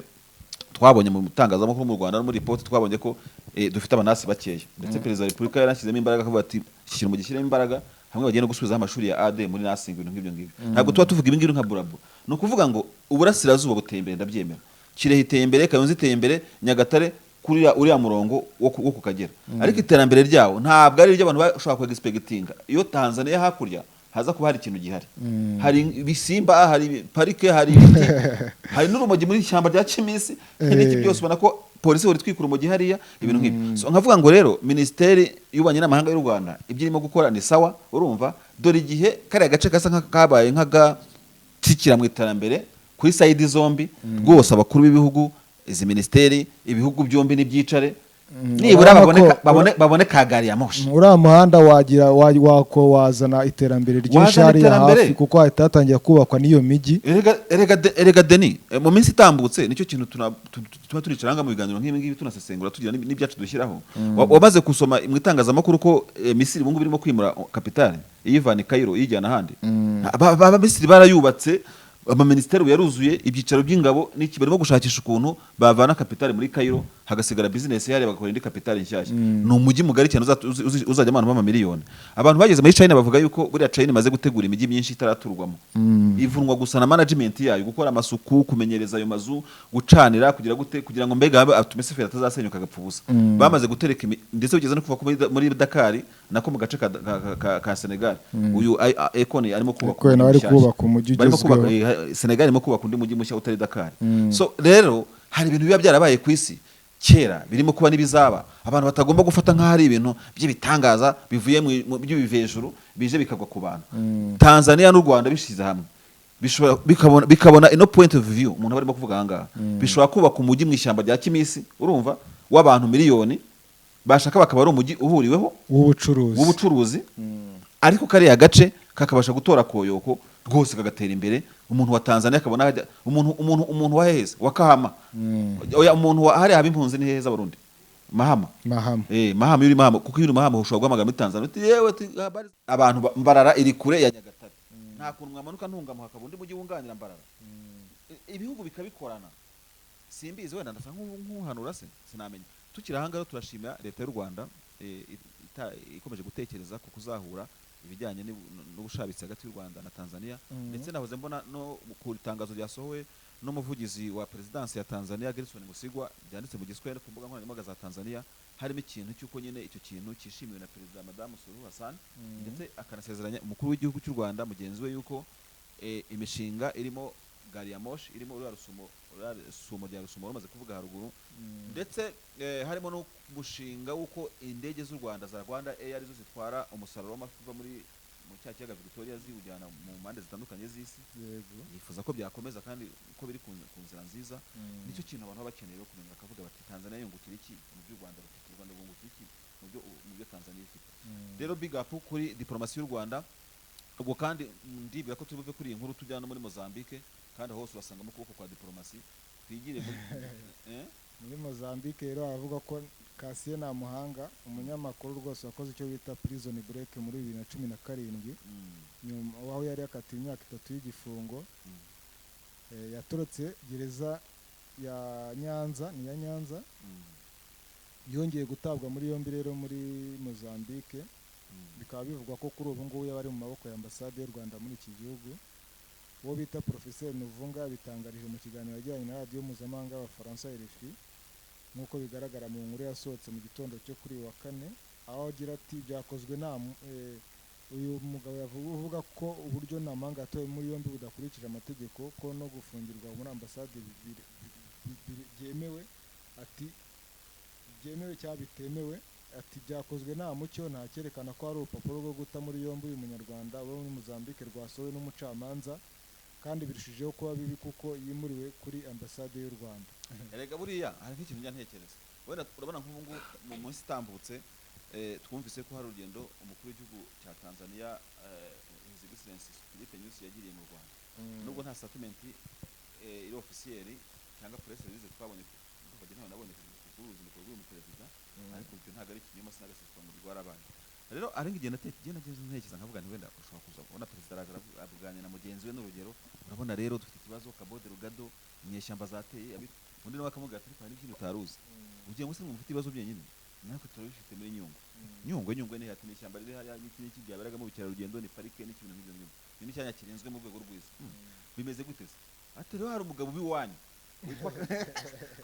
twabonye mu mutangazamakuru mu Rwanda no muri report twabonye ko dufite abanasi bakeya ndetse perezida wa Repubulika yarashyizemo imbaraga akavuga ati shyira mu gishyiremo imbaraga hamwe bagiye no gusubiza amashuri ya AD muri nursing ibintu nk'ibyo ngibyo ntabwo tuba tuvuga ibingibi nka burabo no kuvuga ngo uburasirazuba buteye imbere ndabyemera Kirehe iteye imbere Kayonza iteye imbere Nyagatare kuri uriya murongo wo ku Kagera ariko iterambere ryawo ntabwo ari ry'abantu bashobora kwegisipegitinga iyo Tanzania hakurya haza kuba hari ikintu gihari hari ibisimba hari parike hari n'urumogi muri ishyamba rya Kimisi n'iki byose ubona ko polisi wari twikura urumogi hariya ibintu nk'ibi so nkavuga ngo rero Minisiteri y'Ububanyi n'Amahanga y'u Rwanda ibyo irimo gukora ni sawa urumva dore igihe kariya gace kasa nk'akabaye nk'agatikira mu iterambere kuri sayidi zombi rwose abakuru b'ibihugu izi minisiteri ibihugu byombi n'ibyicare nibura babone ka gari ya moshi
uriya muhanda wako wazana iterambere ryinshi hariya hafi kuko hahita hatangira kubakwa n'iyo mijyi
erega Deni mu minsi itambutse nicyo kintu tuba turicaranga mu biganiro nk'ibi ngibi tunasesengura tugira n'ibyacu dushyiraho wamaze gusoma mu itangazamakuru ko Misiri ubu ngubu irimo kwimura kapitale iyivana i Cairo iyijyana ahandi Misiri barayubatse amaministeri yaruzuye ibyicaro by'ingabo n'iki barimo gushakisha ukuntu bavana kapitale muri Cairo hagasigara business yari bagakora indi kapitale nshyashya ni umujyi mugari cyane uzajya abantu bama miliyoni abantu bageze muri China bavuga yuko buriya China imaze gutegura imijyi myinshi itaraturwamo ivunwa gusa na management yayo gukora amasuku kumenyereza ayo mazu gucanira kugira ngo mbega atumesefe atazasenyuka agapfubusa bamaze gutereka ndetse bigeze no kuva muri Dakar nako mu gace ka Senegal uyu Ekoni arimo
kubaka umujyi
Senegal irimo kubaka undi mujyi mushya utari Dakar so rero hari ibintu biba byarabaye ku isi kera birimo kuba n'ibizaba abantu batagomba gufata nk'ahari ibintu by'ibitangaza bivuye mu by'ibivejuru bije bikagwa ku bantu Tanzania n'u Rwanda bishize hamwe bikabona ino point of view umuntu barimo kuvuga ahangaha bishobora kubaka umujyi mu ishyamba rya Kimisi urumva w'abantu miliyoni bashaka bakaba ari umujyi uhuriweho
w'ubucuruzi
ariko kariya gace kakabasha gutora koyoko rwose kagatera imbere. Umuntu wa Tanzania akabona umuntu wa heza wa Kahama, oya umuntu wa hari abimpunzi ni heza Burundi Mahama. Mahama yuri Mahama, kuko yuri Mahama ushobora guhamagara muri Tanzania uti yewe abantu Mbarara iri kure ya Nyagatare, nta kuntu mwamanuka ntungamuha akabundi mujyi wunganira Mbarara. Ibihugu bikabikorana, simbizi wenda ndasa nk'uhanura se sinamenya. Tukiri ahangaho turashimira leta y'u Rwanda ikomeje gutekereza ku kuzahura ibijyanye n'ubushabitsi hagati y'u Rwanda na Tanzania, ndetse nahoze mbona no ku itangazo ryasohowe n'umuvugizi wa Perezidansi ya Tanzania Gerson Musigwa byanditse mu Giswahili ku mbuga nkoranyambaga za Tanzania, harimo ikintu cy'uko nyine icyo kintu cyishimiwe na Perezida Madamu Suluhu Hassan, ndetse akanasezeranya umukuru w'igihugu cy'u Rwanda mugenzi we yuko imishinga irimo gari ya moshi, irimo rusumo rya Rusumo bamaze kuvuga haruguru, ndetse harimo no mushinga w'uko indege z'u Rwanda za Rwanda Air arizo zitwara umusaruro w'amafi uva mu cyakiyaga Victoria ziwujyana mu mpande zitandukanye z'isi. Yifuza ko byakomeza kandi uko biri ku nzira nziza. Nicyo kintu abantu baba bakeneye kumenya, bakavuga bati Tanzania yungukira iki mu by'u Rwanda bafite, u Rwanda rwungukira iki mu byo Tanzania ifite. Rero big up kuri diplomasi y'u Rwanda. Ubwo kandi ndibwira ko turi buve kuri iyi nkuru tujyana muri Mozambique, kandi hose urasangamo ukuboko kwa diplomasi. Twigire
muri Mozambique rero avuga ko Cassien Ntamuhanga, umunyamakuru rwose wakoze icyo bita prison break muri 2017, nyuma aho yari yakatiwe imyaka 3 y'igifungo, yatorotse gereza ya Nyanza, ni ya Nyanza, yongeye gutabwa muri yombi rero muri Mozambique. Bikaba bivugwa ko kuri ubu ngubu yari mu maboko ya ambasade y'u Rwanda muri iki gihugu. Uwo bita Professeur Nuvunga bitangarije mu kiganiro yajyanye na radio mpuzamahanga y'Abafaransa RFI, nk'uko bigaragara mu nkuru yasohotse mu gitondo cyo kuri wa kane, aho agira ati byakozwe uyu mugabo yavuga ko uburyo Ntamuhanga yatowe muri yombi budakurikije amategeko, ko no gufungirwa muri ambasade byemewe, ati byemewe cyangwa bitemewe, ati byakozwe nta mucyo, nta cyerekana ko ari urupapuro rwo guta muri yombi uyu munyarwanda wo muri Mozambique rwasohowe n'umucamanza, kandi birushijeho kuba bibi kuko yimuriwe kuri ambasade y'u Rwanda.
Erega buriya hari nk'ikintu njya ntekereza, wenda urabona nk'ubu ngubu mu munsi itambutse twumvise ko hari urugendo umukuru w'igihugu cya Tanzania His Excellency Philippe Nyusi yagiriye mu Rwanda. Nubwo nta statement iri officiel cyangwa press release twabonye kuko nabonye ku ruzinduko rw'uyu perezida, ariko ibyo ntabwo ari ikinyoma sinagaseswa mu rwarabaye. Rero ari ngigenda ntekereza nkavuga nti wenda ushobora kuza kubona perezida araza avuganye na mugenzi we n'urugero, urabona rero dufite ikibazo Kabode Rugado, inyeshyamba zateye undi nawe akamubwira ati hari n'ibintu utaruzi, ugiye ngo se mufite ibibazo byenyine, natwe turabifite muri Nyungwe ni hati n'ishyamba riri hariya n'iki byaberagamo ubukerarugendo, ni parike n'ikintu nk'ibyo ngibyo, ni cyanya kirinzwe mu rwego rw'isi. Bimeze gute se? Ati rero hari umugabo ubiwanyu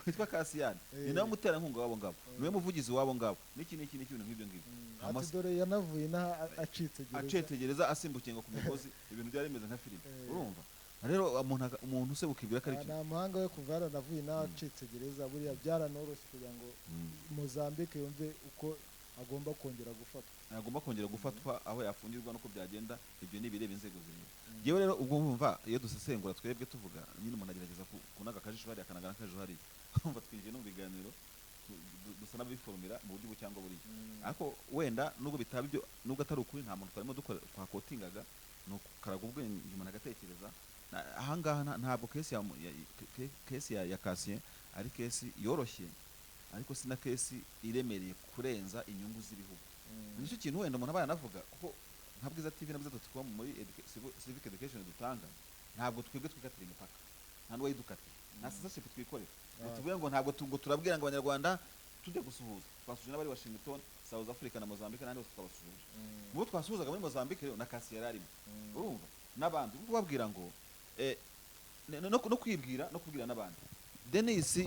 witwa Cassien, ni nawe muterankunga wabo ngabo, niwe muvugizi wabo ngabo, n'iki n'ibintu nk'ibyo ngibyo.
Ati dore yanavuye acitse gereza
asimbukiye ngo ku mugozi, ibintu byari bimeze nka filime. Urumva rero umuntu se ukibwira ko ari iki?
Ntamuhanga we kuva yaranavuye n'acitse gereza, buriya byaranoroshye kugira ngo Mozambique yumve uko agomba kongera gufatwa, aho yafungirwa nuko byagenda. Ibyo ni bireba inzego zirimo. Yewe rero ubwo mwumva iyo dusesengura twebwe tuvuga nyine umuntu agerageza kunaga akajisho hari akanagana akajisho hari, umva twinjiye no mu biganiro dusa n'abiforumira mu buryo cyangwa buriya, ariko wenda nubwo bitaba ibyo, nubwo atari ukuri, nta muntu twarimo twakotingaga, no karaga ubwenge umuntu agatekereza. Ahangaha ntabwo kesi ya Cassien ari kesi yoroshye, ariko si na kesi iremereye kurenza inyungu z'ibihugu. Nicyo kintu wenda umuntu aba yanavuga, kuko nka Bwiza TV na Bwiza tuba muri civic education dutanga, ntabwo twebwe twikatira imipaka, nta n'uwo yidukatira, nta censorship twikorera. Tuvuge ngo ntabwo turabwira ngo Abanyarwanda tujya gusuhuza, twasuhuje n'abari Washington, South Africa na Mozambique n'andi bose twabasuhuje. Mu twasuhuzaga muri Mozambique rero na Cassien yari arimo, urumva, n'abandi kubabwira ngo no kwibwira no kubwira n'abandi. Denis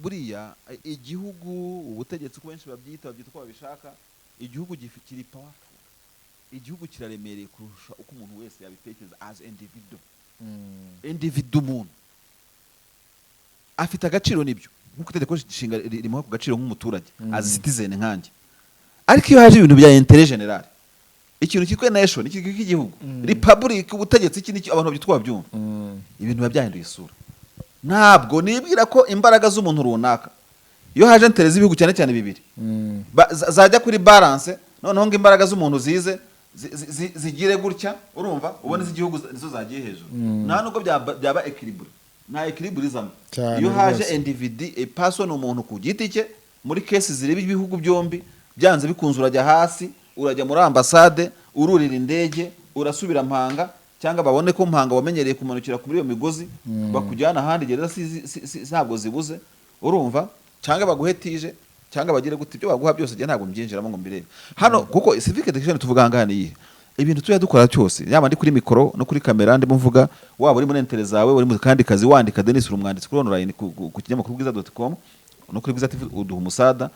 buriya igihugu, ubutegetsi ko benshi babyita ko babishaka, igihugu kiri powerful, igihugu kiraremereye kurusha uko umuntu wese yabitekereza. As individual umuntu afite agaciro, nibyo nkuko itegeko nshinga ririmo ku gaciro nk'umuturage as citizen nkanjye, ariko iyo haje ibintu bya intérêt général, ikintu cyitwa nation, igihugu, republic, ubutegetsi, iki abantu babyitwa byumva, ibintu biba byahinduye isura. Ntabwo nibwira ko imbaraga z'umuntu runaka, iyo haje intereza ibihugu cyane cyane bibiri, zajya kuri balance, noneho ngo imbaraga z'umuntu zize
zigire gutya urumva ubone z'igihugu nizo zagiye hejuru nta nubwo byaba equilibre nta equilibre izamo iyo haje individu a person umuntu ku giti cye muri cases zireba ibihugu byombi byanze bikunze urajya hasi urajya muri ambasade ururira indege urasubira Mpanga cyangwa babone ko Mpanga wamenyereye kumanukira kuri iyo migozi bakujyana ahandi gereza ntabwo zibuze urumva cyangwa baguhetije cyangwa bagire gute ibyo baguha byose je ntabwo mbyinjiramo ngo mbirebe hano kuko civic education tuvuga ngana iyi ibintu tuya dukora cyose yaba ndi kuri mikoro no kuri kamera ndi mvuga waba uri muri entere zawe uri mu kandi kazi wandika Denis uri umwanditsi kuri online ku kinyamakuru bwiza.com no kuri bwiza TV uduha umusada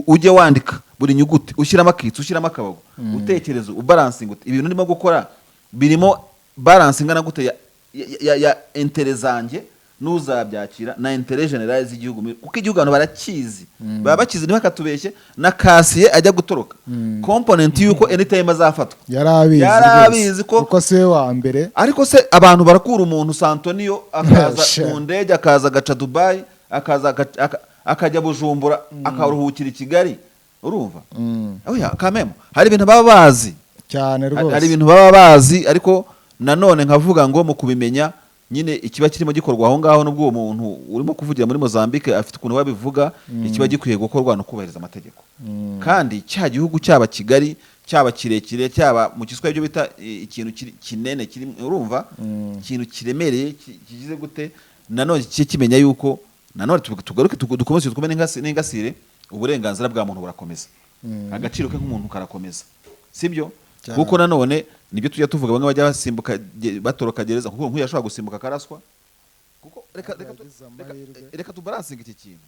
ujye wandika buri nyuguti ushyiramo akitse ushyiramo akabago utekereza ubalancing ibintu ndimo gukora birimo balancing ngana gute ya entere zanjye nuzabyakira na intere generale z'igihugu kuko igihugu abantu barakizi baba bakizi ntibakatubeshye na kasiye ajya gutoroka component yuko anytime azafatwa
yarabizi kuko se wa mbere
ariko se abantu barakura umuntu Santonio akaza mu ndege akaza gaca Dubai akaza akajya Bujumbura akaruhukira i Kigali urumva oya kamemo hari ibintu baba bazi
cyane rwose
hari ibintu baba bazi ariko nanone nkavuga ngo mu kubimenya nyine ikiba kirimo gikorwa aho ngaho n'ubwo uwo muntu urimo kuvugira muri Mozambique afite ukuntu babivuga ikiba gikwiye gukorwa no kubahiriza amategeko kandi cya gihugu cyaba Kigali cyaba kirekire cyaba mu kiswa ibyo bita ikintu kinene kiri urumva ikintu kiremereye kigize gute nanone kimenya yuko nanone tugaruke dukomeze twume n'ingasire uburenganzira bwa muntu burakomeza agaciro ke nk'umuntu karakomeza sibyo kuko nanone nibyo tujya tuvuga bamwe bajya basimbuka batoroka gereza kuko nk'uyu yashobora gusimbuka karaswa kuko reka tubaransinga iki kintu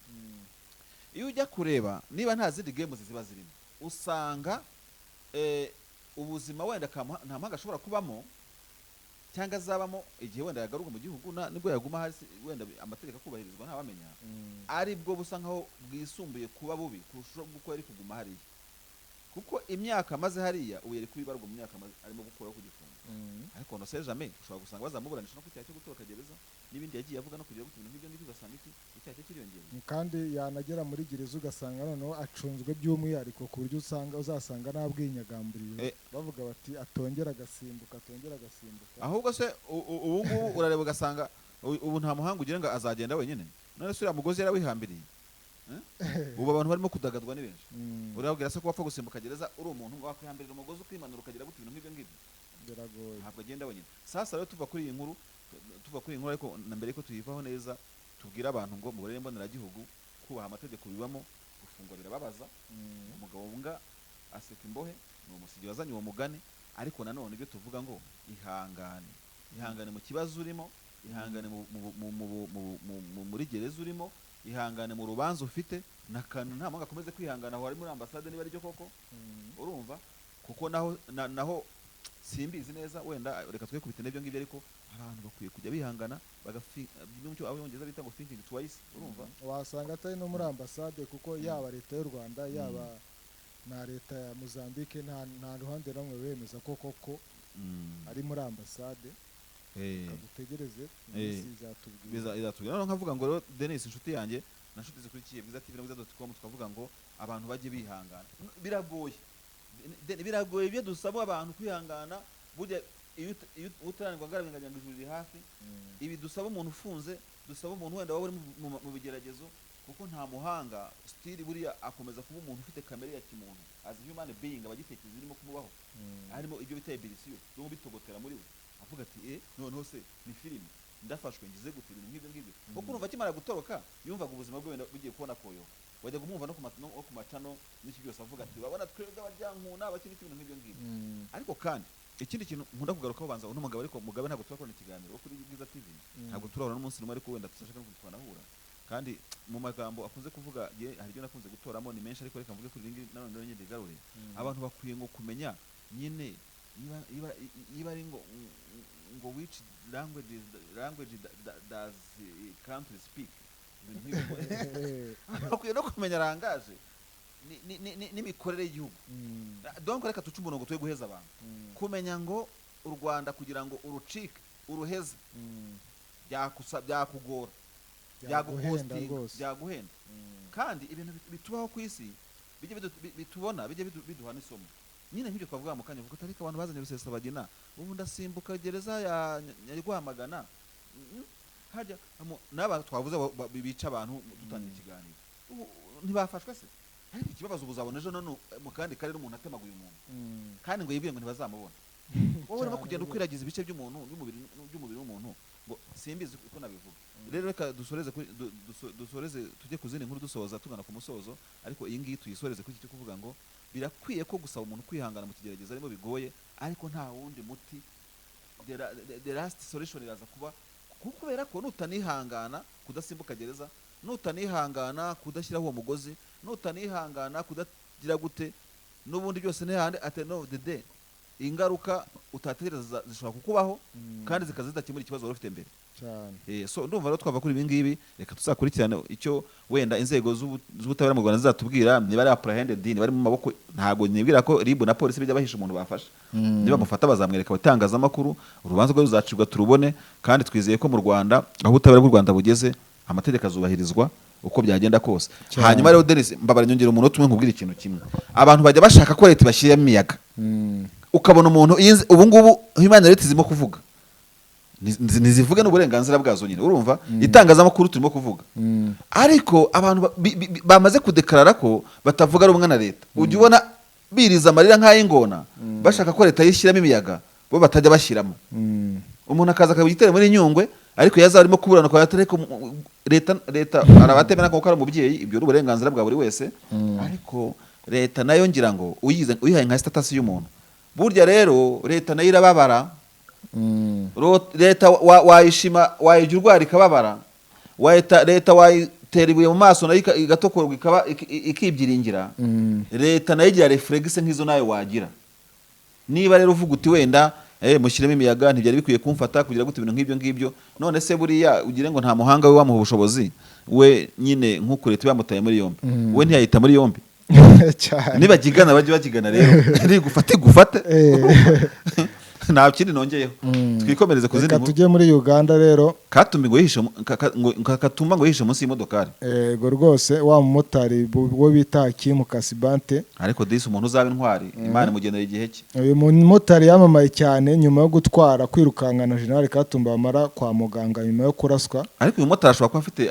iyo ujya kureba niba nta zindi games ziba zirimo usanga ubuzima wenda nta mpanga ashobora kubamo cyangwa azabamo igihe wenda yagaruka mu gihugu nibwo yaguma hasi wenda amategeko akubahirizwa ntawamenya aribwo busa nkaho bwisumbuye kuba bubi kurushaho gukora ari kuguma hariya kuko imyaka maze hariya ubu yari kubibarwa mu myaka arimo gukora ku gifungo ariko no se jamais ushobora gusanga bazamuburanisha no kucyaha cyo gutoroka gereza n'ibindi yagiye avuga no kugira gutuma nk'ibyo ngibyo ugasanga icyaha cyo kiriyongera
kandi yanagera muri gereza ugasanga noneho acunzwe by'umwihariko ku buryo uzasanga nabwinyagamburiro bavuga bati atongera agasimbuka
ahubwo se ubu ngubu urareba ugasanga ubu nta muhanga ugira ngo azagenda wenyine none se uriya mugozi yarawihambiriye ubu abantu barimo kudagadwa ni benshi urabwira se ko wapfa gusimbuka gereza uri umuntu wakwihambirira umugozi ukimanura ukagira gute ibintu nk'ibyo ngibyo
biragoye
ntabwo agenda wenyine sasa rero tuva kuri iyi nkuru ariko na mbere ko tuyivaho neza tubwira abantu ngo mu burere mboneragihugu kubaha amategeko bibamo gufungwa birababaza umugabo mbwa aseka imbohe ni umusigi wazanye uwo mugani ariko nanone ibyo tuvuga ngo ihangane mu kibazo urimo ihangane muri gereza urimo ihangane mu rubanza ufite nakantu nta mpamvu akomeze kwihangana aho ari muri ambasade niba ari byo koko urumva kuko naho simbizi neza wenda reka twe kubita n'ibyo ngibyo ariko abantu bakwiye kujya bihangana n'icyo abongereza bita ngo thinking twice urumva
wasanga atari no muri ambasade kuko yaba leta y'u Rwanda yaba na leta ya Mozambique nta ruhande rumwe bemeza ko koko ari muri ambasade dutegereze
izatubwira none nkavuga ngo rero Denis inshuti yanjye na nshuti zikurikiye bwiza TV na bwiza.com tukavuga ngo abantu bajye bihangana biragoye ibyo dusaba abantu kwihangana burya iyo utaranirwa ngarabinganya ngo ijuru riri hafi ibi dusaba umuntu ufunze dusaba umuntu wenda waba uri mu bigeragezo kuko nta muhanga stili buriya akomeza kuba umuntu ufite kamere ya kimuntu as human being abagitekereza birimo kumubaho harimo ibyo bita ebilisiyo byo bitogotera muri we avuga ati noneho se ni filime ndafashwe ngize gute ibintu nk'ibyo ngibyo kuko urumva akimara gutoroka yumvaga ubuzima bwe bugiye kubona koyo wajya kumwumva no ku macano n'iki byose avuga ati babona twebwe abaryankuna abakiri ibintu nk'ibyo ngibyo ariko kandi ikindi kintu nkunda kugarukaho banza uno mugabo ariko mugabe ntabwo turakora ikiganiro kuri Bwiza TV ntabwo turabona n'umunsi rumwe ariko wenda tuzashaka no twanahura kandi mu magambo akunze kuvuga hari ibyo nakunze gutoramo ni menshi ariko reka mvuge kuri ringi none nyine garure abantu bakwiye ngo kumenya nyine iba ari ngo which language does country speak bakwiye no kumenya rangaje n'imikorere y'igihugu donc reka tuce umurongo twe guheza abantu kumenya ngo u Rwanda kugira ngo urucike uruheze byakugora byaguhenda kandi ibintu bitubaho ku isi bitubona bijye biduha n'isomo nyine nk'ibyo twavuga mu kanya kuko tariko abantu bazanye Rusesabagina ubu ndasimbuka gereza ya Rwamagana hajya n'aba twavuze bica abantu dutangira ikiganiro ntibafashwe se ariko ikibabazo ubuzabona ejo none mu kandi karere umuntu atemaguye umuntu kandi ngo yibwiye ngo ntibazamubona wowe urimo kugenda ukwiragiza ibice by'umuntu by'umubiri w'umuntu ngo simbizi uko nabivuga rero reka dusoreze tujye ku zindi nkuru dusoza tugana ku musozo ariko iyi ngiyi tuyisoreze kuri iki cyo kuvuga ngo birakwiye ko gusaba umuntu kwihangana mu kigerageza arimo bigoye ariko nta wundi muti the last solution iraza kuba kubera ko nutanihangana kudasimbuka gereza nutanihangana kudashyiraho uwo mugozi nutanihangana kudagira gute n'ubundi byose n'ahandi at the end of the day ingaruka utategereza zishobora kukubaho kandi zikazidakemura ikibazo wari ufite mbere cyane. So ndumva rero twava kuri ibi ngibi reka tuzakurikirane icyo wenda inzego z'ubutabera mu Rwanda zizatubwira niba ari apprehended bari mu maboko ntago nibwira ko RIB na polisi bijya bahisha umuntu bafasha niba mufata bazamwereka abatangazamakuru urubanza rwo ruzacibwa turubone kandi twizeye ko mu Rwanda aho ubutabera bw'u Rwanda bugeze amategeko azubahirizwa uko byagenda kose. Hanyuma rero Denis mbabara nyongera umuntu tumwe nkubwira ikintu kimwe abantu bajya bashaka ko leta bashyira imiyaga ukabona umuntu ubu ngubu Human Rights zimo kuvuga nizivuge n'uburenganzira bwazo nyine urumva itangazamakuru turimo kuvuga ariko abantu bamaze kudekarara ko batavuga rumwe na leta ujye ubona biriza amarira nk'ay'ingona bashaka ko leta yishyiramo imiyaga bo batajya bashyiramo umuntu akaza akabigitera muri Nyungwe ariko yaza arimo kuburana kwa ariko leta arabatemera ko ari umubyeyi ibyo ari uburenganzira bwa buri wese ariko leta nayo ngira ngo uyihaye nka status y'umuntu burya rero leta nayo irababara leta wayishima wayijya urwara ikababara leta wayitera ibuye mu maso nayo igatokorwa ikibyiringira leta nayo igira reflexe nk'izo nayo wagira niba rero uvuga uti wenda mushyiremo imiyaga ntibyari bikwiye kumfata kugira gute ibintu nk'ibyo ngibyo none se buriya ugire ngo nta muhanga we wamuha ubushobozi we nyine nk'uko leta bamutaye muri yombi we ntiyayita muri yombi nibagigana bajye bagigana rero gufate nta kindi nongeyeho twikomereze ku zindi nkuru
tujye muri Uganda rero
Katumbi ngo yihishe Katumba ngo yihishe munsi y'imodokari
yego rwose wa mumotari wo bita Kim Kasibante
ariko disi umuntu uzaba intwari Imana imugenera igihe cye
uyu mumotari yamamaye cyane nyuma yo gutwara kwirukankana General Katumba bamara kwa muganga nyuma yo kuraswa
ariko uyu mumotari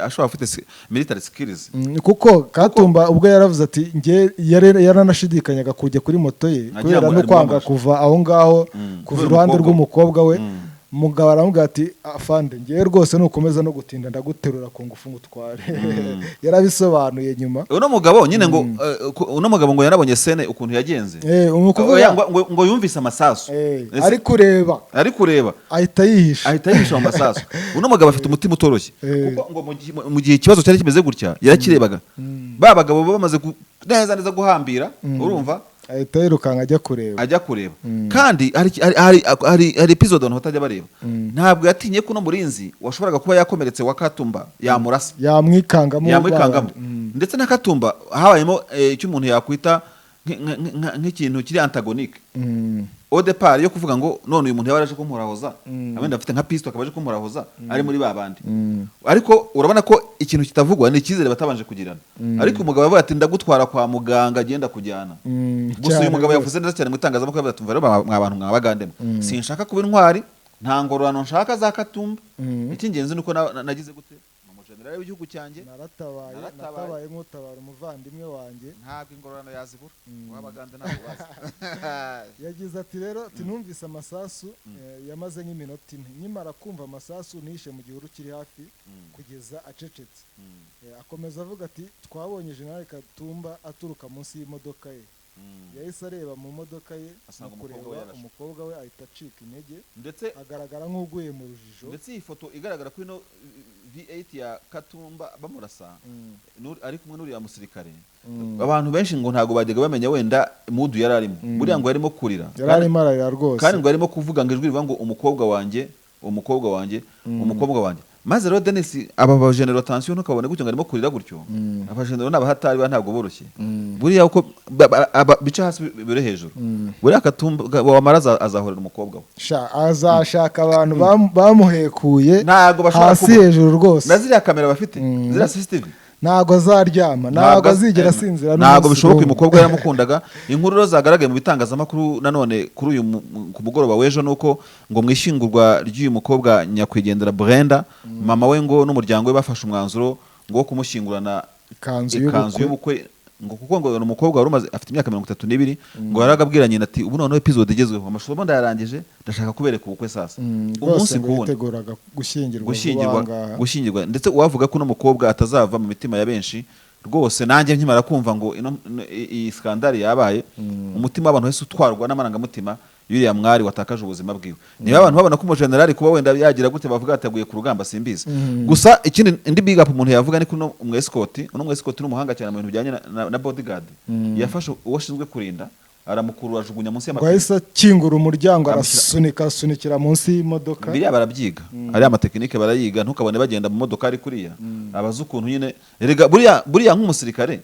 ashobora afite military skills
kuko Katumba ubwo yaravuze ati nge yaranashidikanyaga kujya kuri moto ye kubera no kwanga kuva aho ngaho kuva iruhande rw'umukobwa we mugabo aramubwira ati afande ngiye rwose nukomeza no gutinda ndaguterura ku ngufu ngutware yarabisobanuye nyuma
uno mugabo nyine ngo uno mugabo ngo yanabonye scene ukuntu yagenze ngo yumvise amasasu
ari kureba ahita yihisha
mu masasu uno mugabo afite umutima utoroshye kuko ngo mu gihe ikibazo cyari kimeze gutya yarakirebaga ba bagabo bamaze neza guhambira urumva
ahita yirukanka
ajya kureba kandi hari episode abantu batajya bareba ntabwo yatinye ko no murinzi washoboraga kuba yakomeretse wa Katumba yamurasa yamwikangamo ndetse na Katumba habayemo icyo umuntu yakwita nk'ikintu kiri antagonique au départ yo kuvuga ngo none uyu muntu yabaraje kumurahoza abandi afite nka pisto akabaje kumurahoza ari muri babandi ariko urabona ko ikintu kitavugwa ni ikizere batabanje kugirana ariko umugabo yavuye ati ndagutwara kwa muganga agenda kujyana gusa uyu mugabo yavuze neza cyane mu itangazamakuru yavuze ati mva rero mwa bantu mwabagandemo sinshaka kuba intwari nta ngororano nshaka za Katumba icy'ingenzi nuko nagize gute generale w'igihugu cyanjye
naratabaye nk'utabara umuvandimwe wanjye
ntabwo ingororano yazibura wabaganda ntabwo bazi
yagize ati rero tinumvise amasasu yamaze nk'iminota ine nyimara kumva amasasu nishe mu gihuru kiri hafi kugeza acecetse akomeza avuga ati twabonye General Katumba aturuka munsi y'imodoka ye yahise areba mu modoka ye kureba umukobwa we ahita acika intege
ndetse
agaragara nk'uguye mu rujijo
ndetse iyi foto igaragara kuri no V8 ya Katumba bamurasa ari kumwe n'uriya musirikare abantu benshi ngo ntago bajyaga bamenya wenda mudu yari arimo buriya ngo yarimo kurira
rwose
kandi ngo yarimo kuvuga ngo ijwi rivuga ngo umukobwa wanjye maze rero Denis aba general tension ntukabone gutyo ngo arimo kurira gutyo aba general n'abahatari ntabwo boroshye buriya uko bica hasi bire hejuru buriya Katumba wamara azahorera umukobwa we
azashaka abantu bamuhekuye
ntago bashaka
hasi hejuru rwose
na ziriya kamera bafite ziriya CCTV
ntago azaryama, ntago azigera asinzira,
ntago bishoboka. Uyu mukobwa yaramukundaga. Inkuru zagaragaye mu bitangazamakuru nanone kuri uyu ku mugoroba w'ejo nuko ngo mu ishyingurwa ry'uyu mukobwa nyakwigendera Brenda, mama we ngo n'umuryango we bafashe umwanzuro ngo wo kumushyingurana ikanzu y'ubukwe, ngo kuko ngo umukobwa wari umaze afite imyaka 32 ngo yaragabwira nyina ati ubu noneho episode igezweho amashusho ndayarangije ndashaka kubereka ubukwe sasa. Umunsi kuwundi gushyingirwa ndetse uwavuga ko n'umukobwa atazava mu mitima ya benshi rwose. Nanjye nkimara kumva ngo iyi skandali yabaye, umutima w'abantu wese utwarwa n'amarangamutima yuriya mwari watakaje ubuzima bwiwe. Niba abantu babona ko umujenerali kuba wenda yagira gute bavuga ataguye ku rugamba simbizi. Gusa ikindi indi big up umuntu yavuga ni kuno umwescort n'umuhanga cyane mu bintu bijyanye na bodyguard. Yafashe uwashinzwe kurinda aramukurura ajugunya munsi y'amapine.
Gwahise akingura umuryango arasunikira munsi y'imodoka.
Biriya barabyiga. Ari amatekinike barayiga, ntukabone bagenda mu modoka ari kuriya. Abaza ukuntu nyine erega buriya nk'umusirikare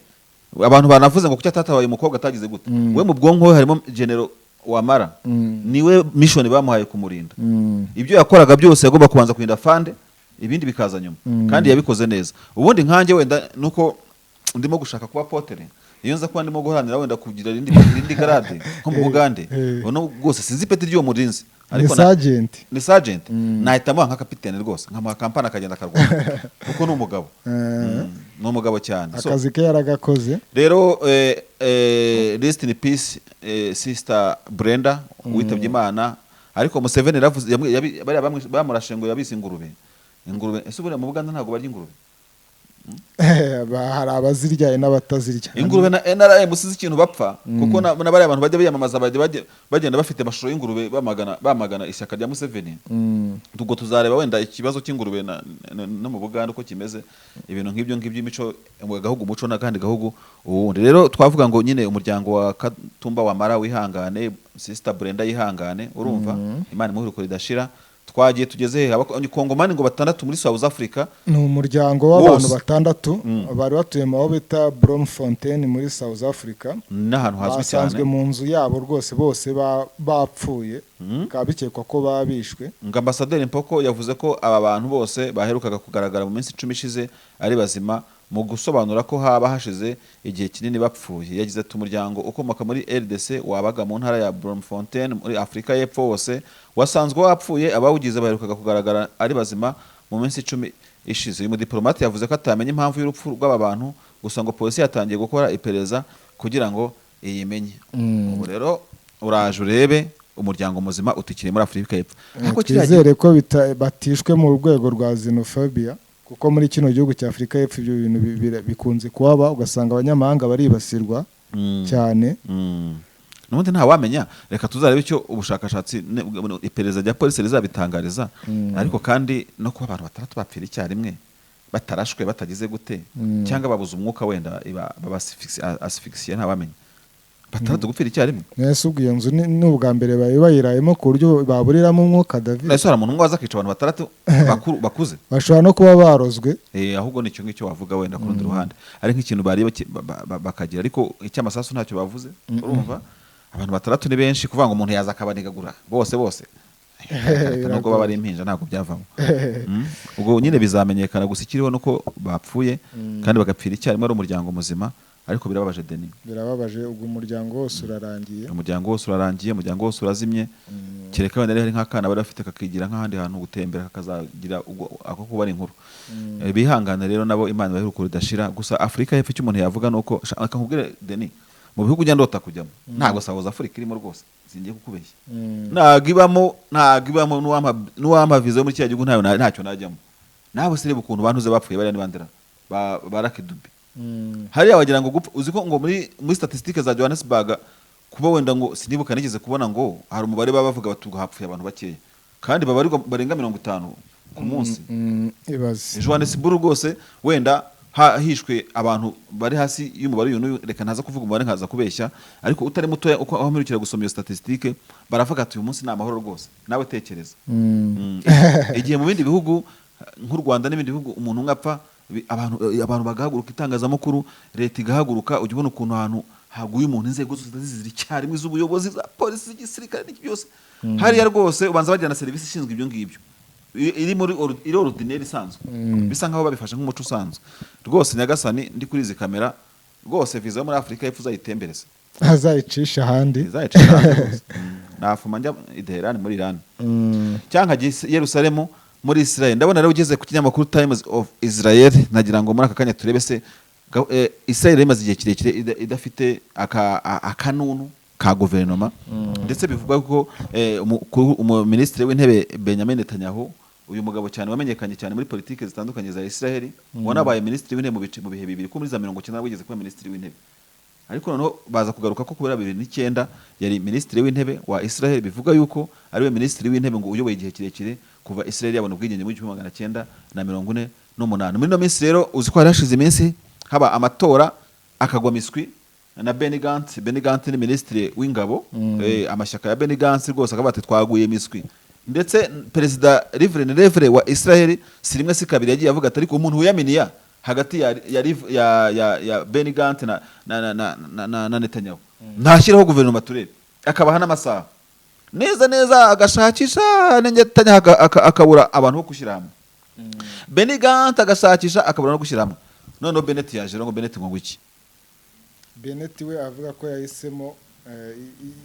abantu banavuze ngo kuki atatabaye umukobwa atagize gute. We mu bwonko we harimo General Wamara, niwe mission bamuhaye kumurinda. Ibyo yakoraga byose yagomba kubanza kurinda fande, ibindi bikaza nyuma. Kandi yabikoze neza. Ubundi nkanjye wenda nuko ndimo gushaka kuba potere, iyo nza kuba ndimo guharanira wenda kugira irindi garade nko mu Bugande, no rwose sinzi peti ryo murinzi,
ariko ni
sergeant nahitamo nka kapitene rwose, nka kampana akagenda akarwana kuko n'umugabo n'umugabo cyane.
Akazi ke yaragakoze
rero. Rest in peace sister Brenda witabye Imana. Ariko Museveni yaravuze bamurashe ngo yabise ingurube. Ese ubure mu Buganda ntago barya ingurube?
Hari abaziryaye n'abatazirya.
Ingurube na NRM musize ikintu bapfa kuko n'abari abantu bajya biyamamaza bagenda bafite amashusho y'ingurube bamagana ishyaka rya Museveni. Ubwo tuzareba wenda ikibazo cy'ingurube no mu Buganda uko kimeze, ibintu nk'ibyo imico mu gahugu umuco n'akandi gahugu ubundi. Rero twavuga ngo nyine umuryango wa Katumba Wamara wihangane, sister Brenda yihangane, urumva Imana imuhuriko ridashira. Twagiye tugeze Kongomani ngo 6 muri South Africa.
Ni umuryango w'abantu 6 bari batuye mu bita Bloemfontein muri South Africa,
n'ahantu hazwi cyane.
Basanzwe mu nzu yabo rwose bose bapfuye, ka bikekwa ko babishwe.
Ambasaderi Mpoko yavuze ko aba bantu bose baherukaga kugaragara mu minsi 10 ishize ari bazima, mu gusobanura ko haba hashize igihe kinini bapfuye. Yagize ati umuryango ukomoka muri RDC wabaga mu ntara ya Bloemfontein muri Afrika y'Epfo wose wasanzwe wapfuye, abawugize baherukaga kugaragara ari bazima mu minsi 10 ishize. Uyu mudiplomate yavuze ko atamenya impamvu y'urupfu rw'aba bantu, gusa ngo polisi yatangiye gukora iperereza kugira ngo iyimenye. Ubu rero uraje urebe umuryango muzima utikiriye muri Afrika y'Epfo.
Twizere ko batishwe mu rwego rwa xenophobia, kuko muri kino gihugu cya Afrika y'Epfo ibyo bintu bikunze kuhaba, ugasanga abanyamahanga baribasirwa cyane.
Nubundi nta wamenya, reka tuzarebe icyo ubushakashatsi iperereza rya polisi rizabitangariza. Ariko kandi no kuba abantu 6 bapfira icyarimwe batarashwe batagize gute, cyangwa babuze umwuka wenda baba asphyxia, nta wamenya. 6 gupfira icyarimwe.
Nese ubwo iyo nzu n'ubwa mbere bayirayemo ku buryo baburiramo umwuka David.
Nese hari umuntu waza kwica abantu 6 bakuze.
Bashobora no kuba barozwe.
Ahubwo nicyo ngicyo wavuga wenda ku rundi ruhande. Ari nk'ikintu bari bakagira, ariko icyamasasu ntacyo bavuze. Urumva abantu 6 ni benshi kuvuga ngo umuntu yaza akabanigagura bose nubwo baba ari impinja ntabwo byavamo. Ubwo nyine bizamenyekana, gusa ikiriho nuko bapfuye kandi bagapfira icyarimwe ari umuryango muzima. Ariko birababaje Denis,
birababaje. Ubwo umuryango wose urarangiye,
umuryango wose urazimye. Kereka wenda hari nk'akana bari bafite kakigira nk'ahandi hantu gutembera kakazagira ako kuba ari inkuru. Bihangana rero nabo Imana baheruka ridashira. Gusa Afrika y'Epfo cy'umuntu yavuga nuko akakubwira Denis, mu bihugu ujya ndota kujyamo ntabwo South Africa irimo rwose, singiye kukubeshya. Ntabwo ibamo n'uwampa viza yo muri cya gihugu ntacyo najyamo. Nawe sireba ukuntu bantuze bapfuye bari n'ibandera barakidubi. Hariya wagira ngo uzi ko ngo muri statistiques za Johannesburg kuba wenda ngo sinibuka nigeze kubona ngo hari umubare bavuga batubwo hapfuye abantu bakeya, kandi barenga 50 ku munsi. Johannesburg rwose wenda hishwe abantu bari hasi y'umubare y'uyu, reka ntaza kuvuga umubare nkaza kubeshya, ariko utari muto uko ahamurikira gusoma iyo statistique baravuga ati uyu munsi ni amahoro rwose. Nawe tekereza igihe mu bindi bihugu nk'u Rwanda n'ibindi bihugu umuntu ngapfa abantu bagahaguruka, itangazamakuru leta igahaguruka, ujya ubona ukuntu ahantu haguye umuntu, inzego zose ziri icyarimwe z'ubuyobozi za polisi z'igisirikare n'iki byose. Hariya rwose ubanza bagira na serivisi ishinzwe ibyo ngibyo, iri muri iri ordinaire isanzwe bisa nkaho babifashe nk'umuco usanzwe rwose. Nyagasani ndi kuri izi kamera rwose viza yo muri Afurika y'Epfo uzayitembereza,
azayicisha ahandi,
izayicisha ahandi nafuma njya i Teheran muri Iran cyangwa Yerusalemu muri Israel. Ndabona rero ugeze ku kinyamakuru Times of Israel, nagira ngo muri aka kanya turebe se Israel imaze igihe kirekire idafite akanunu ka guverinoma, ndetse bivugwa ko umuminisitiri w'intebe Benjamin Netanyahu, uyu mugabo cyane wamenyekanye cyane muri politiki zitandukanye za Israel, wanabaye minisitiri w'intebe mu bihe bibiri ko muri za 1990 wigeze kuba minisitiri w'intebe, ariko noneho baza kugaruka ko kubera 2009 yari minisitiri w'intebe wa Israel. Bivuga yuko ariwe minisitiri w'intebe ngo uyoboye igihe kirekire kuva Israel yabona ubwigenge mu 1948. Muri no minsi rero uzi ko hari hashize iminsi haba amatora akagwa miswi na Benny Gantz. Benny Gantz ni minisitiri w'ingabo, amashyaka ya Benny Gantz rwose akaba ati twaguye miswi, ndetse perezida Rivlin wa Israel si rimwe si kabiri yagiye avuga ati ariko umuntu uyaminiya hagati ya Benny Gantz na Netanyahu ntashyiraho guverinoma turere, akabaha n'amasaha neza agashakisha Netanyahu akabura abantu bo gushyira hamwe, Benny Gantz agashakisha akabura no gushyira hamwe. Noneho Bennett yaje ngo Bennett ngo iki,
Bennett we avuga ko yahisemo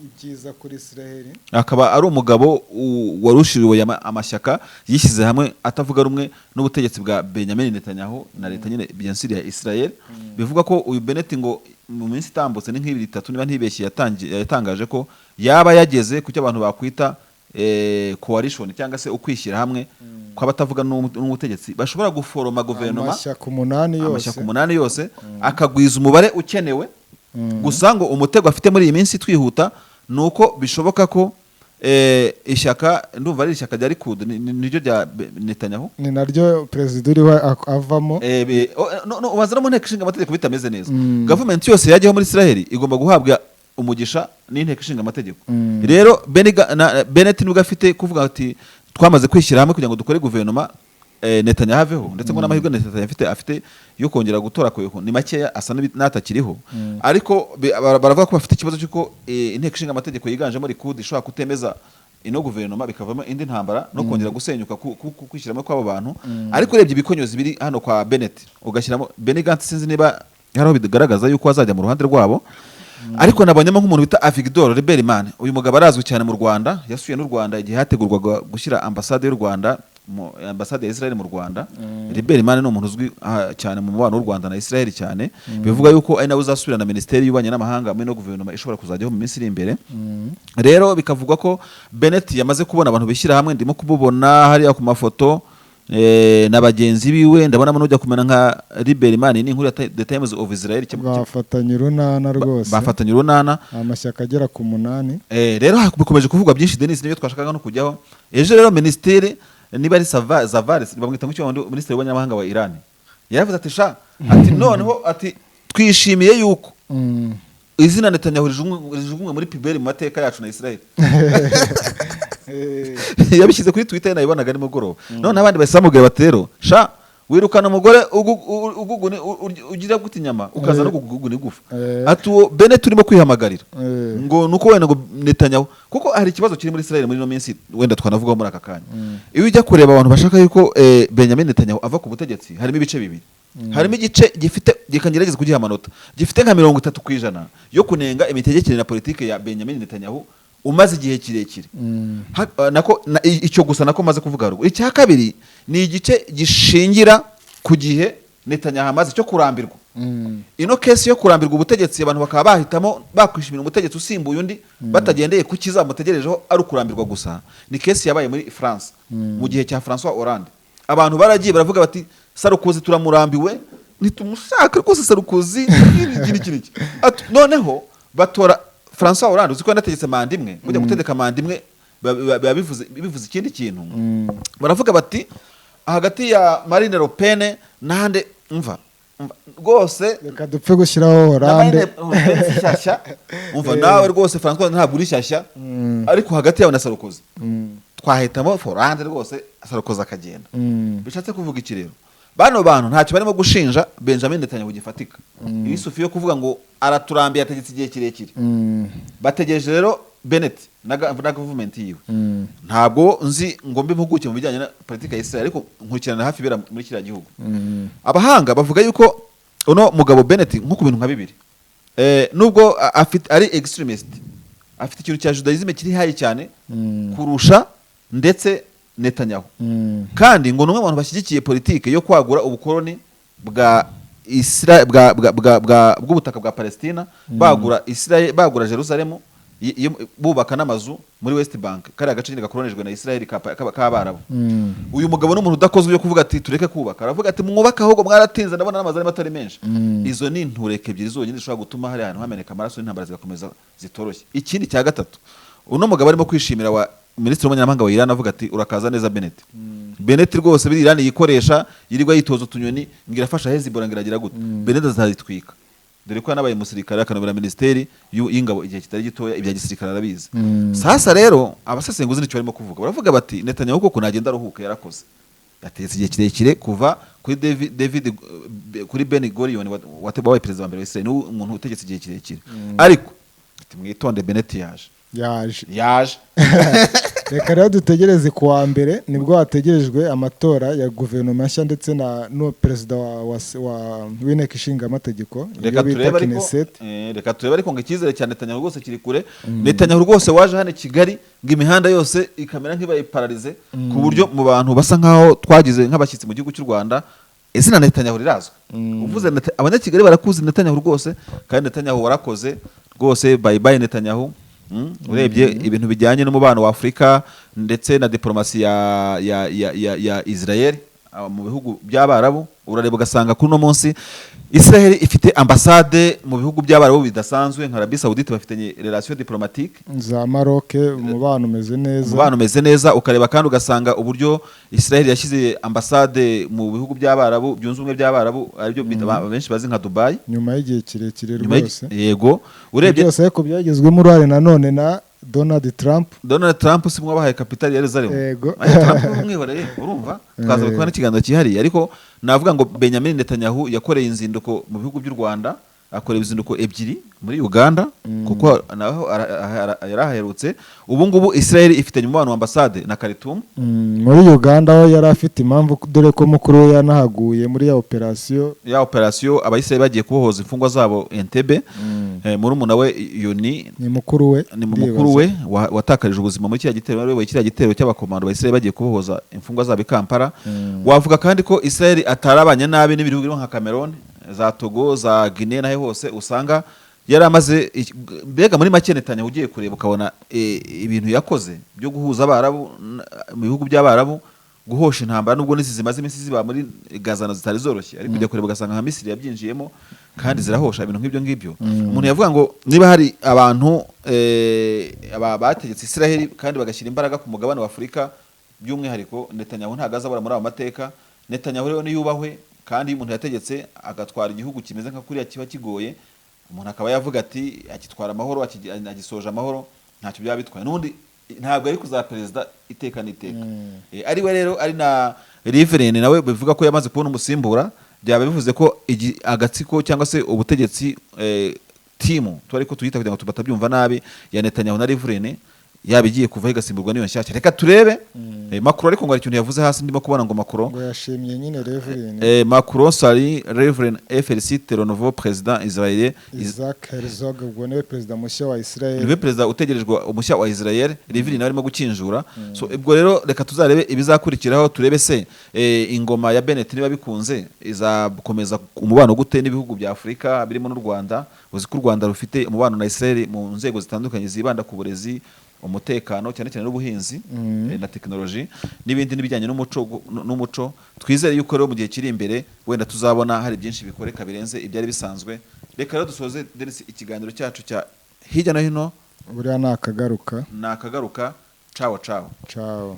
ibyiza kuri Israel,
akaba ari umugabo warushiriwe amashyaka yishyize hamwe atavuga rumwe n'ubutegetsi bwa Benjamin Netanyahu na leta nyine byansiri ya Israel. Bivuga ko uyu Bennett ngo mu minsi itambutse ni nk'ibiri itatu niba ntibeshye yatangaje ko yaba yageze ku cyo abantu bakwita coalition cyangwa se ukwishyira hamwe kw'abatavuga n'ubutegetsi bashobora guforoma guverinoma
amashyaka
8 yose akagwiza umubare ukenewe. Gusa ngo umutego afite muri iyi minsi twihuta nuko bishoboka ko ishyaka ndumva ari ishyaka rya Likud niryo rya Netanyahu,
ni naryo perezida uriho avamo,
ubanza no mu nteko ishinga amategeko bitameze neza. Government yose yajyaho muri Israel igomba guhabwa umugisha n'inteko ishinga amategeko. Rero Bennett nubwo afite kuvuga ati twamaze kwishyira hamwe kugira ngo dukore guverinoma Netanyahu aveho, ndetse ngo n'amahirwe Netanyahu afite yo kongera gutora ko ni makeya asa n'atakiriho, ariko baravuga ko bafite ikibazo cy'uko inteko ishinga amategeko yiganjemo Likud ishobora kutemeza ino guverinoma bikavamo indi ntambara no kongera gusenyuka kwishyiramo kw'abo bantu. Ariko urebye ibikonyozi biri hano kwa Bennett ugashyiramo Benny Gantz, sinzi niba hariho bigaragaza yuko azajya mu ruhande rwabo, ariko nabonyemo nk'umuntu bita Avigdor Lieberman. Uyu mugabo arazwi cyane mu Rwanda, yasuye n'u Rwanda igihe hategurwaga gushyira ambasade y'u Rwanda ambasade ya Israel mu Rwanda. Lieberman ni umuntu uzwi cyane mu mubano w'u Rwanda na Israel cyane. Bivuga yuko ari nawe uzasubira na Minisiteri y'Ububanyi n'Amahanga muri no guverinoma ishobora kuzajyaho mu minsi iri imbere. Rero bikavugwa ko Bennett yamaze kubona abantu bishyira hamwe, ndimo kububona hariya ku mafoto na bagenzi biwe, ndabona n'ujya kumena nka Lieberman ni inkuru ya The Times of Israel,
bafatanye urunana rwose,
bafatanye urunana
amashyaka agera ku 8.
Rero bikomeje kuvugwa byinshi Denis, niyo twashakaga no kujyaho ejo. Rero minisiteri niba ari Zavaris bamwita ngo cyo minisitiri w'abanyamahanga wa Iran yaravuze ati ati noneho ati twishimiye yuko izina Netanyahu rijugumwe muri piberi mu mateka yacu na Israel. Yabishyize kuri Twitter nayibonaga nimugoroba. None abandi basamubwira bati rero wirukana umugore ugira gute inyama ukaza no kuguguna igufa. Ati Bennett turimo kwihamagarira ngo nuko wenda ngo Netanyahu, kuko hari ikibazo kiri muri Israel muri no minsi wenda twanavugaho muri aka kanya. Iyo ujya kureba abantu bashaka yuko Benjamin Netanyahu ava ku butegetsi, harimo ibice bibiri. Harimo igice gifite gikangerageza kugiha amanota, gifite nka 30% yo kunenga imitegekere na politike ya Benjamin Netanyahu umaze igihe kirekire. Nako icyo gusa nako maze kuvuga haruguru. Icya kabiri ni igice gishingira ku gihe Netanyahu amaze cyo kurambirwa. Ino kesi yo kurambirwa ubutegetsi abantu bakaba bahitamo bakwishimira umutegetsi usimbuye undi batagendeye ku kizamutegerejeho ari kurambirwa gusa. Ni kesi yabaye muri France mu gihe cya François Hollande. Abantu baragiye baravuga bati Sarkozy turamurambiwe, nitumushaka rwose Sarkozy iki. Noneho batora François Hollande, uziko yanategetse manda imwe, kujya gutegeka manda imwe bivuze ikindi kintu. Baravuga bati hagati ya Marine Le Pen nande umva rwose
reka dupfe gushyiraho Hollande
shyashya. Umva nawe rwose François ntabwo uri shyashya, ariko hagati yawe na Sarkozy twahitamo Hollande rwose, Sarkozy akagenda. Bishatse kuvuga iki rero? Bano bantu ntacyo barimo gushinja Benjamin Netanyahu gifatika. Isufi yo kuvuga ngo araturambiye ategetse igihe kirekire. Bategereje rero Bennett na government yiwe ntabwo nzi ngo mbe impuguke mu bijyanye na politika ya Israel ariko nkurikirana hafi ibera muri kiriya gihugu. Abahanga bavuga yuko uno mugabo Bennett nko ku bintu nka bibiri nubwo ari extremist afite ikintu cya Judaism kiri hayi cyane kurusha ndetse Netanyahu kandi ngo numwe abantu bashyigikiye politike yo kwagura ubukoloni bwa Israel bw'ubutaka bwa Palestina bagura Israel bagura Jerusalem bubaka n'amazu muri West Bank kari agace nyine gakoronejwe na Israel k'Abarabu. Uyu mugabo n'umuntu udakozwe yo kuvuga ati tureke kubaka aravuga ati mwubaka ahubwo mwaratinze ndabona n'amazu arimo atari menshi. Izo ni intureke ebyiri zonyine zishobora gutuma hari ahantu hameneka amaraso n'intambara zigakomeza zitoroshye. Ikindi cya gatatu uno mugabo arimo kwishimira wa Minisitiri w'Umunyamahanga wa Iran avuga ati urakaza neza Bennett. Bennett rwose biri Iran yikoresha yirirwa yitoza utunyoni ngira afasha Hezbollah ngiragira gute Bennett azazitwika dore ko yanabaye umusirikare akanobera ministeri y'ingabo igihe kitari gitoya ibya gisirikare arabizi. Sasa rero abasesenguzi nicyo barimo kuvuga baravuga bati Netanyahu koko nagenda aruhuka yarakoze yateze igihe kirekire kuva kuri David kuri Ben Gurion wabaye perezida wa mbere wa Israel ni umuntu utegetse igihe kirekire ariko mwitonde Bennett yaje
reka rero dutegereze kuwa mbere nibwo hategerejwe amatora ya guverinoma nshya ndetse no perezida w'inteko ishinga amategeko
reka turebe ariko ngo icyizere cya Netanyahu rwose kiri kure. Netanyahu rwose waje hano i Kigali ngo imihanda yose ikamera nk'ibaye paralize ku buryo mu bantu basa nkaho twagize nk'abashyitsi mu gihugu cy'u Rwanda izina Netanyahu rirazwi. Uvuze abanyakigali barakuzi Netanyahu rwose kandi Netanyahu warakoze rwose bye Netanyahu. Urebye ibintu bijyanye n'umubano wa Afrika ndetse na diplomasi ya Israel mu bihugu by'Abarabu urareba ugasanga kuri no munsi Israel ifite ambassade mu bihugu by'Abarabu bidasanzwe nka Arabie Saoudite bafitanye relation diplomatique
za Maroc umubano
umeze neza ukareba kandi ugasanga uburyo Israel yashyize ambassade mu bihugu by'Abarabu byunze ubumwe by'Abarabu aribyo benshi bazi nka Dubai
nyuma y'igihe kirekire rwose
yego urebye
byose ariko byagezwemo uruhare nanone na Donald Trump
si mwabahaye kapitali ya Yerusalemu
yego
mwihoreye urumva twaza kubona ikiganiro cyihariye ariko navuga ngo Benjamin Netanyahu yakoreye inzinduko mu bihugu by'u Rwanda akoreye izinduko ebyiri muri Uganda kuko naho yaraherutse ubu ngubu Israel ifite umubano wa ambassade na Khartoum
muri Uganda aho yari afite impamvu dore ko mukuru we yanahaguye muri ya operation
abayisraeli bagiye kubohoza imfungwa zabo Entebbe muri umuna we Yoni
ni mukuru
we watakarije ubuzima muri kiriya gitero cy'abakomando ba Israel bagiye kubohoza imfungwa zabo i Kampala. Wavuga kandi ko Israel atarabanye nabi n'ibihugu nka Cameroon za Togo za Guinea nahe hose usanga yari amaze mbega muri make Netanyahu ugiye kureba ukabona ibintu yakoze byo guhuza Abarabu mu bihugu by'Abarabu guhosha intambara nubwo n'izi zimaze iminsi ziba muri Gaza zitari zoroshye ariko ujya kureba ugasanga nka Misiri yabyinjiyemo kandi zirahosha ibintu nk'ibyo. Umuntu yavuga ngo niba hari abantu bategetse Israel kandi bagashyira imbaraga ku mugabane wa Afurika by'umwihariko Netanyahu ntagaza abura muri abo mateka. Netanyahu rero niyubahwe kandi umuntu yategetse agatwara igihugu kimeze nka kuriya kiba kigoye umuntu akaba yavuga ati akitwara amahoro agisoje amahoro ntacyo byaba bitwaye n'undi ntabwo ari kuza perezida iteka n'iteka ari we rero ari na Rivlin nawe bivuga ko yamaze kubona umusimbura byaba bivuze ko agatsiko cyangwa se ubutegetsi timu twari ko tuyita kugira ngo tubatabyumva nabi ya Netanyahu na Rivlin yabigiye kuva igasimburwa niyo nshyashya. Reka turebe Macron ariko ngo ari ikintu yavuze hasi ndimo kubona ngo Macron
ngo yashimye nyine Rivlin
Macron sali Rivlin félicite le nouveau président israélien
Isaac Herzog ubwo niwe perezida mushya wa Israel
niwe perezida utegerejwe umushya wa Israel. Rivlin arimo gukinjura so ubwo rero reka tuzarebe ibizakurikiraho turebe se ingoma ya Bennett niba bikunze izakomeza umubano gute n'ibihugu bya Afrika birimo n'u Rwanda. Uzi ko u Rwanda rufite umubano na Israel mu nzego zitandukanye zibanda ku burezi umutekano cyane cyane n'ubuhinzi na tekinoloji n'ibindi n'ibijyanye n'umuco. Twizere yuko rero mu gihe kiri imbere wenda tuzabona hari byinshi bikoreka birenze ibyari bisanzwe. Reka rero dusoze Denis ikiganiro cyacu cya hirya no hino
buriya nakagaruka
ciao